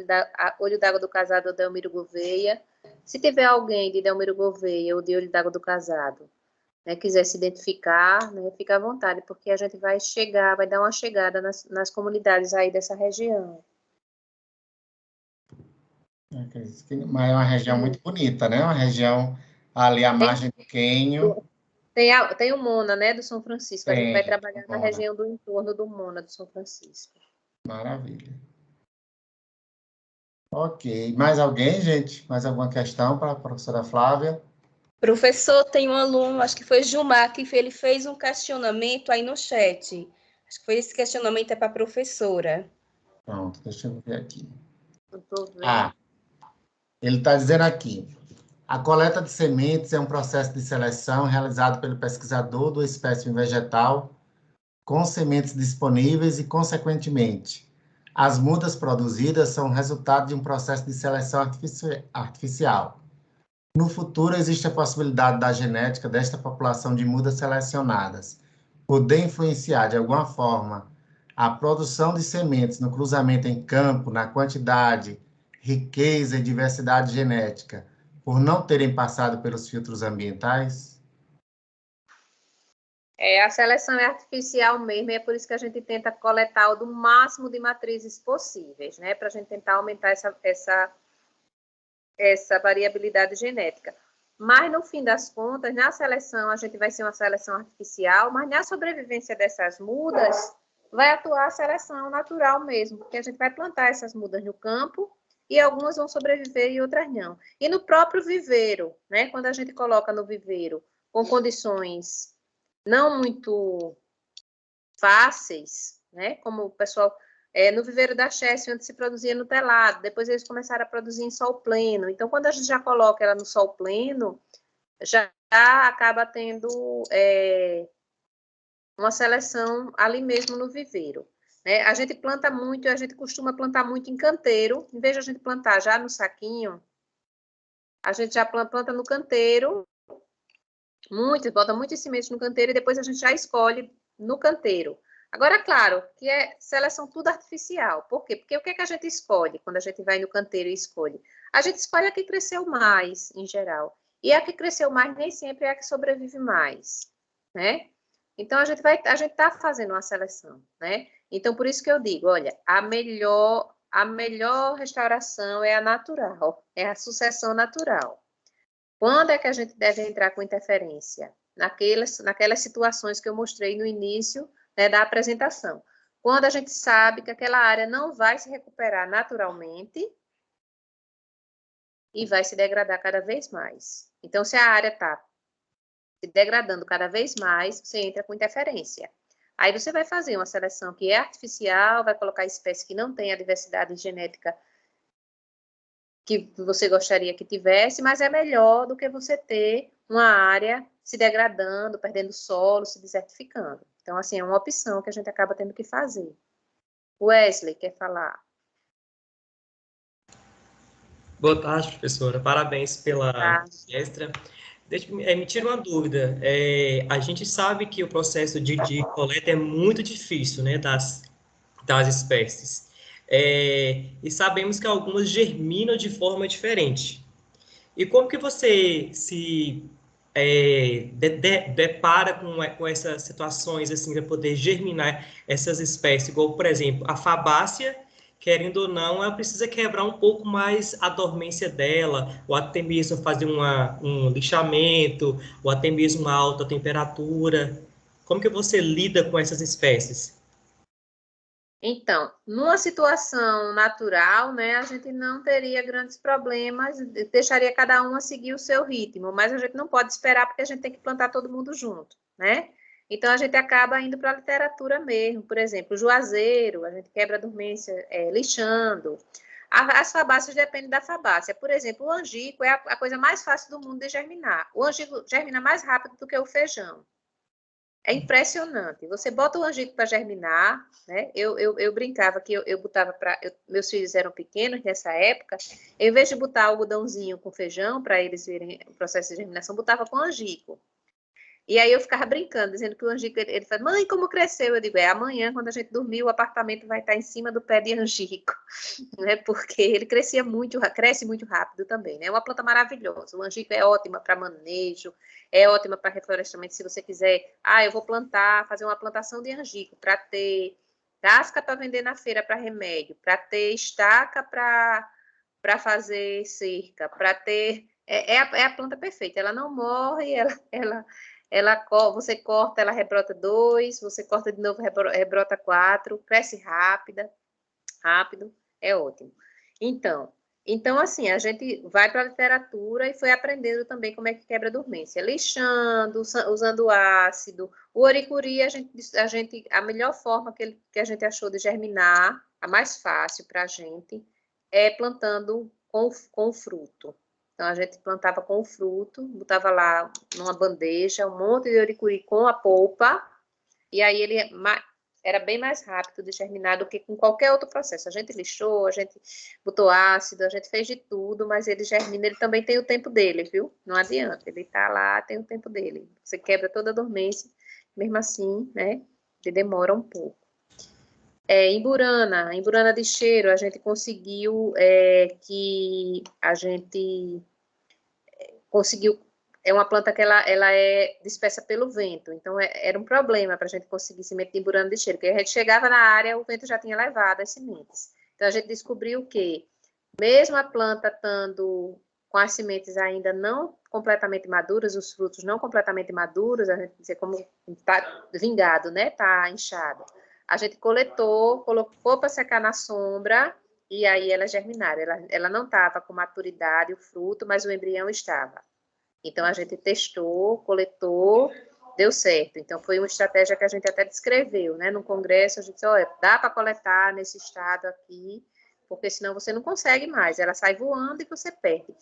Speaker 1: Olho d'Água do Casado ou Delmiro Gouveia. Se tiver alguém de Delmiro Gouveia ou de Olho d'Água do Casado, né, quiser se identificar, né, fica à vontade, porque a gente vai dar uma chegada nas comunidades aí dessa região.
Speaker 2: Mas é uma região muito bonita, né? Uma região ali à margem do Quênio.
Speaker 1: Tem o Mona, né, do São Francisco. A gente vai trabalhar na região do entorno do Mona, do São Francisco.
Speaker 2: Maravilha. Ok. Mais alguém, gente? Mais alguma questão para a professora Flávia?
Speaker 7: Professor, tem um aluno, acho que foi Gilmar, que ele fez um questionamento aí no chat. Acho que foi esse questionamento para a professora.
Speaker 2: Pronto, deixa eu ver aqui.
Speaker 1: Eu tô vendo.
Speaker 2: Ele está dizendo aqui: a coleta de sementes é um processo de seleção realizado pelo pesquisador do espécime vegetal com sementes disponíveis e, consequentemente, as mudas produzidas são resultado de um processo de seleção artificial. No futuro, existe a possibilidade da genética desta população de mudas selecionadas poder influenciar, de alguma forma, a produção de sementes no cruzamento em campo, na quantidade, riqueza e diversidade genética, por não terem passado pelos filtros ambientais?
Speaker 1: A seleção é artificial mesmo, e é por isso que a gente tenta coletar o máximo de matrizes possíveis, né, para a gente tentar aumentar essa variabilidade genética. Mas, no fim das contas, na seleção, a gente vai ser uma seleção artificial, mas na sobrevivência dessas mudas, vai atuar a seleção natural mesmo, porque a gente vai plantar essas mudas no campo, e algumas vão sobreviver e outras não. E no próprio viveiro, né, quando a gente coloca no viveiro com condições não muito fáceis, né, como o pessoal... no viveiro da Chesse, onde se produzia no telado, depois eles começaram a produzir em sol pleno. Então, quando a gente já coloca ela no sol pleno, já acaba tendo uma seleção ali mesmo no viveiro, né? A gente planta muito, a gente costuma plantar muito em canteiro, em vez de a gente plantar já no saquinho, a gente já planta no canteiro, bota muitas sementes no canteiro e depois a gente já escolhe no canteiro. Agora, claro, que é seleção tudo artificial. Por quê? Porque o que é que a gente escolhe quando a gente vai no canteiro e escolhe? A gente escolhe a que cresceu mais, em geral. E a que cresceu mais nem sempre é a que sobrevive mais, né? Então, a gente está fazendo uma seleção, né? Então, por isso que eu digo, olha, a melhor restauração é a natural, é a sucessão natural. Quando é que a gente deve entrar com interferência? Naquelas situações que eu mostrei no início, né, da apresentação. Quando a gente sabe que aquela área não vai se recuperar naturalmente e vai se degradar cada vez mais. Então, se a área está se degradando cada vez mais, você entra com interferência. Aí você vai fazer uma seleção que é artificial, vai colocar espécies que não têm a diversidade genética que você gostaria que tivesse, mas é melhor do que você ter uma área se degradando, perdendo solo, se desertificando. Então, assim, é uma opção que a gente acaba tendo que fazer. Wesley, quer falar?
Speaker 8: Boa tarde, professora. Parabéns pela palestra. Me tira uma dúvida. A gente sabe que o processo de coleta é muito difícil, né, das espécies. E sabemos que algumas germinam de forma diferente. E como que você se depara com essas situações assim para poder germinar essas espécies, igual, por exemplo, a fabácea, querendo ou não, ela precisa quebrar um pouco mais a dormência dela, ou até mesmo fazer um lixamento, ou até mesmo uma alta temperatura. Como que você lida com essas espécies?
Speaker 1: Então, numa situação natural, né, a gente não teria grandes problemas, deixaria cada um a seguir o seu ritmo, mas a gente não pode esperar porque a gente tem que plantar todo mundo junto, né? Então, a gente acaba indo para a literatura mesmo, por exemplo, o juazeiro, a gente quebra a dormência lixando. As fabáceas dependem da fabácea. Por exemplo, o angico é a coisa mais fácil do mundo de germinar. O angico germina mais rápido do que o feijão. É impressionante. Você bota o angico para germinar, né? Eu brincava que eu botava para. Meus filhos eram pequenos nessa época, em vez de botar algodãozinho com feijão para eles verem o processo de germinação, botava com angico. E aí eu ficava brincando, dizendo que o angico, ele fala, mãe, como cresceu? Eu digo, amanhã, quando a gente dormir, o apartamento vai estar em cima do pé de angico, né? Porque ele cresce muito rápido também, né? É uma planta maravilhosa. O angico é ótima para manejo, é ótima para reflorestamento. Se você quiser, eu vou plantar, fazer uma plantação de angico para ter casca para vender na feira para remédio, para ter estaca para fazer cerca, para ter... É a planta perfeita, ela não morre, você corta, ela rebrota 2, você corta de novo, rebrota 4, cresce rápido, é ótimo. Então, assim, a gente vai para a literatura e foi aprendendo também como é que quebra a dormência. Lixando, usando ácido. O oricuri, a melhor forma que a gente achou de germinar, a mais fácil para a gente, é plantando com fruto. Então, a gente plantava com o fruto, botava lá numa bandeja, um monte de oricuri com a polpa, e aí ele era bem mais rápido de germinar do que com qualquer outro processo. A gente lixou, a gente botou ácido, a gente fez de tudo, mas ele germina, ele também tem o tempo dele, viu? Não adianta, ele tá lá, tem o tempo dele. Você quebra toda a dormência, mesmo assim, né? Ele demora um pouco. Em Burana de Cheiro, a gente conseguiu é uma planta que ela é dispersa pelo vento, então era um problema para a gente conseguir semente de Burana de Cheiro, porque a gente chegava na área, o vento já tinha levado as sementes. Então, a gente descobriu que, mesmo a planta estando com as sementes ainda não completamente maduras, os frutos não completamente maduros, a gente dizer como está vingado, né? Está inchado. A gente coletou, colocou para secar na sombra, e aí elas germinaram. Ela não estava com maturidade, o fruto, mas o embrião estava. Então, a gente testou, coletou, deu certo. Então, foi uma estratégia que a gente até descreveu, né? No congresso, a gente disse, olha, dá para coletar nesse estado aqui, porque senão você não consegue mais. Ela sai voando e você perde.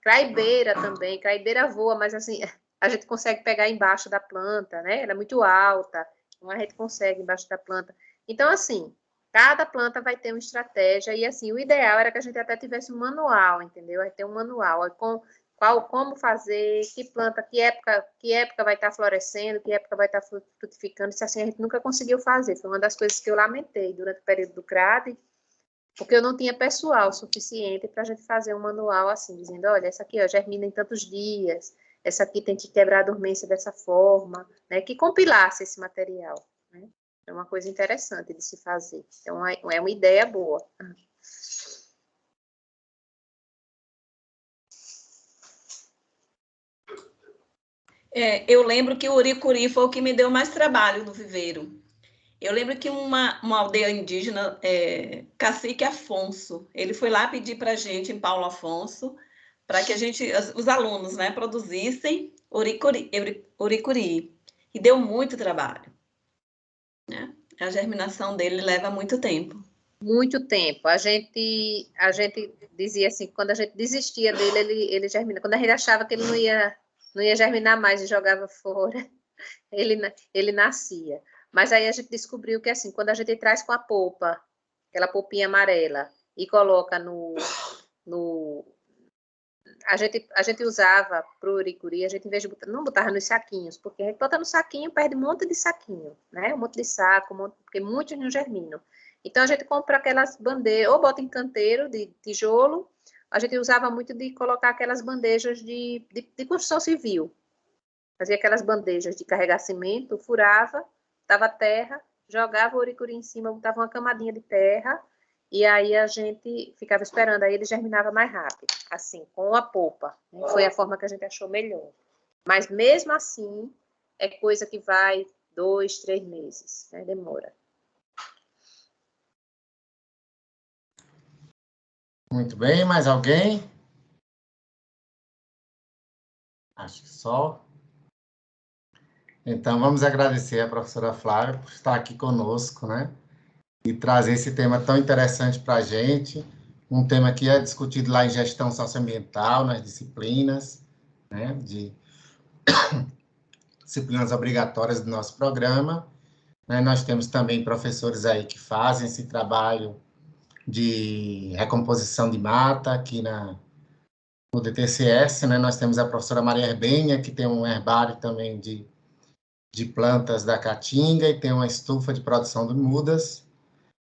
Speaker 1: Craibeira também, craibeira voa, mas assim, a gente consegue pegar embaixo da planta, né? Ela é muito alta, então a gente consegue embaixo da planta. Então, assim, cada planta vai ter uma estratégia, e assim, o ideal era que a gente até tivesse um manual, entendeu? Vai ter um manual, como fazer, que planta, que época vai estar florescendo, que época vai estar frutificando, isso assim a gente nunca conseguiu fazer. Foi uma das coisas que eu lamentei durante o período do CRAD, porque eu não tinha pessoal suficiente para a gente fazer um manual assim, dizendo, olha, essa aqui germina em tantos dias, essa aqui tem que quebrar a dormência dessa forma, né, que compilasse esse material, né? É uma coisa interessante de se fazer. Então, é uma ideia boa.
Speaker 4: Eu lembro que o uricuri foi o que me deu mais trabalho no viveiro. Eu lembro que uma aldeia indígena, Cacique Afonso, ele foi lá pedir para a gente, em Paulo Afonso, para que os alunos, né, produzissem uricuri. E deu muito trabalho, né? A germinação dele leva muito tempo.
Speaker 1: Muito tempo. A gente dizia assim, quando a gente desistia dele, ele germina. Quando a gente achava que ele não ia germinar mais e jogava fora, ele nascia. Mas aí a gente descobriu que, assim, quando a gente traz com a polpa, aquela polpinha amarela, e coloca a gente usava para o uricuri, a gente, em vez de não botava nos saquinhos, porque a gente bota no saquinho, perde um monte de saquinho, né? Um monte de saco, porque muitos não germinam. Então, a gente compra aquelas bandeiras, ou bota em canteiro de tijolo, a gente usava muito de colocar aquelas bandejas de construção civil. Fazia aquelas bandejas de carregar cimento, furava, dava terra, jogava o uricuri em cima, botava uma camadinha de terra, e aí a gente ficava esperando, aí ele germinava mais rápido, assim, com a polpa, né? Foi a forma que a gente achou melhor. Mas mesmo assim, é coisa que vai 2, 3 meses, né? Demora.
Speaker 2: Muito bem, mais alguém? Acho que só. Então, vamos agradecer a professora Flávia por estar aqui conosco, né? E trazer esse tema tão interessante para a gente, um tema que é discutido lá em gestão socioambiental, nas disciplinas, né? De disciplinas obrigatórias do nosso programa. Né? Nós temos também professores aí que fazem esse trabalho de recomposição de mata aqui no DTCS, né? Nós temos a professora Maria Herbenha, que tem um herbário também de plantas da Caatinga e tem uma estufa de produção de mudas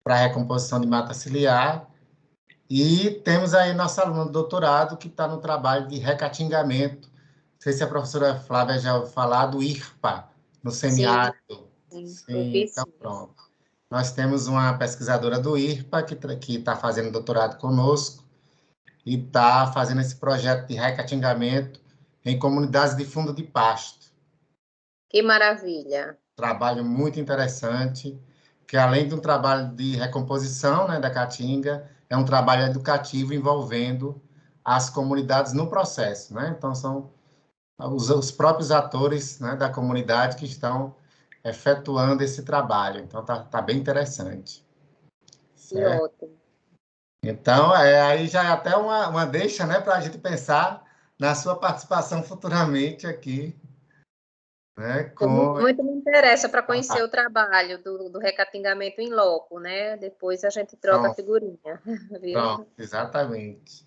Speaker 2: para recomposição de mata ciliar. E temos aí nossa aluna do doutorado que está no trabalho de recatingamento. Não sei se a professora Flávia já ouviu falar do IRPA, no semiárido. Sim, então pronto. Nós temos uma pesquisadora do IRPA que está fazendo doutorado conosco e está fazendo esse projeto de recatingamento em comunidades de fundo de pasto.
Speaker 1: Que maravilha!
Speaker 2: Trabalho muito interessante, que além de um trabalho de recomposição, né, da caatinga, é um trabalho educativo envolvendo as comunidades no processo, né? Então, são os próprios atores, né, da comunidade que estão efetuando esse trabalho. Então, tá bem interessante.
Speaker 1: Que ótimo.
Speaker 2: Então, aí já é até uma deixa, né, para a gente pensar na sua participação futuramente aqui, né,
Speaker 1: Muito me interessa para conhecer o trabalho do recatingamento em loco, né? Depois a gente troca a figurinha. Viu?
Speaker 2: Pronto, exatamente.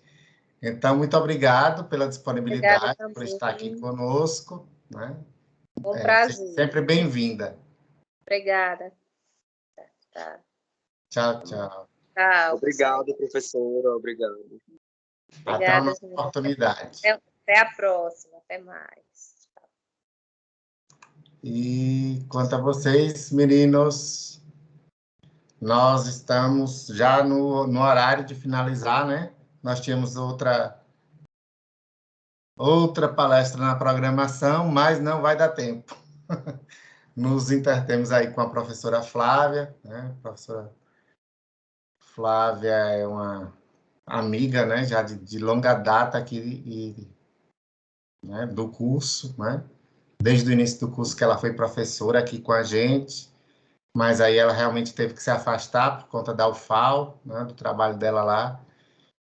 Speaker 2: Então, muito obrigado pela disponibilidade, por estar aqui conosco, né?
Speaker 1: Um prazer.
Speaker 2: Sempre bem-vinda.
Speaker 1: Obrigada.
Speaker 2: Tchau, tchau.
Speaker 1: Tchau.
Speaker 3: Obrigado, professora. Obrigado.
Speaker 2: Até uma oportunidade.
Speaker 1: Até a próxima. Até mais.
Speaker 2: E quanto a vocês, meninos, nós estamos já no horário de finalizar, né? Nós tínhamos outra palestra na programação, mas não vai dar tempo. Nos intertemos aí com a professora Flávia, né? A professora Flávia é uma amiga, né? Já de longa data aqui, né? Do curso, né? Desde o início do curso que ela foi professora aqui com a gente, mas aí ela realmente teve que se afastar por conta da UFAL, né? Do trabalho dela lá,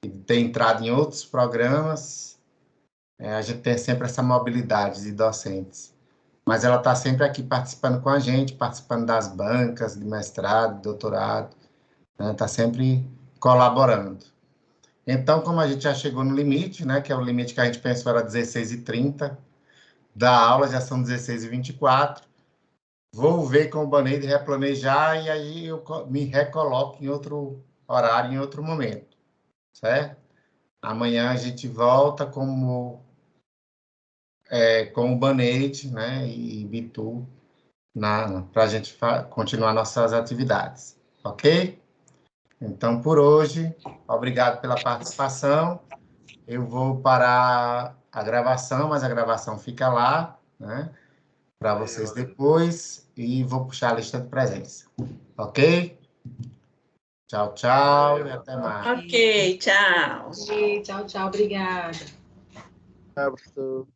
Speaker 2: e ter entrado em outros programas. A gente tem sempre essa mobilidade de docentes. Mas ela está sempre aqui participando com a gente, participando das bancas de mestrado, de doutorado, né? Está sempre colaborando. Então, como a gente já chegou no limite, né, que é o limite que a gente pensou era 16h30, da aula já são 16h24, vou ver com o Baneide replanejar e aí eu me recoloco em outro horário, em outro momento, certo? Amanhã a gente volta com o Baneide, né, e Bitu, para a gente continuar nossas atividades, ok? Então, por hoje, obrigado pela participação. Eu vou parar a gravação, mas a gravação fica lá, né, para vocês depois, e vou puxar a lista de presença, ok? Tchau, tchau, e até mais.
Speaker 4: Ok, tchau.
Speaker 6: Tchau, tchau, obrigada.
Speaker 3: Tchau, professor.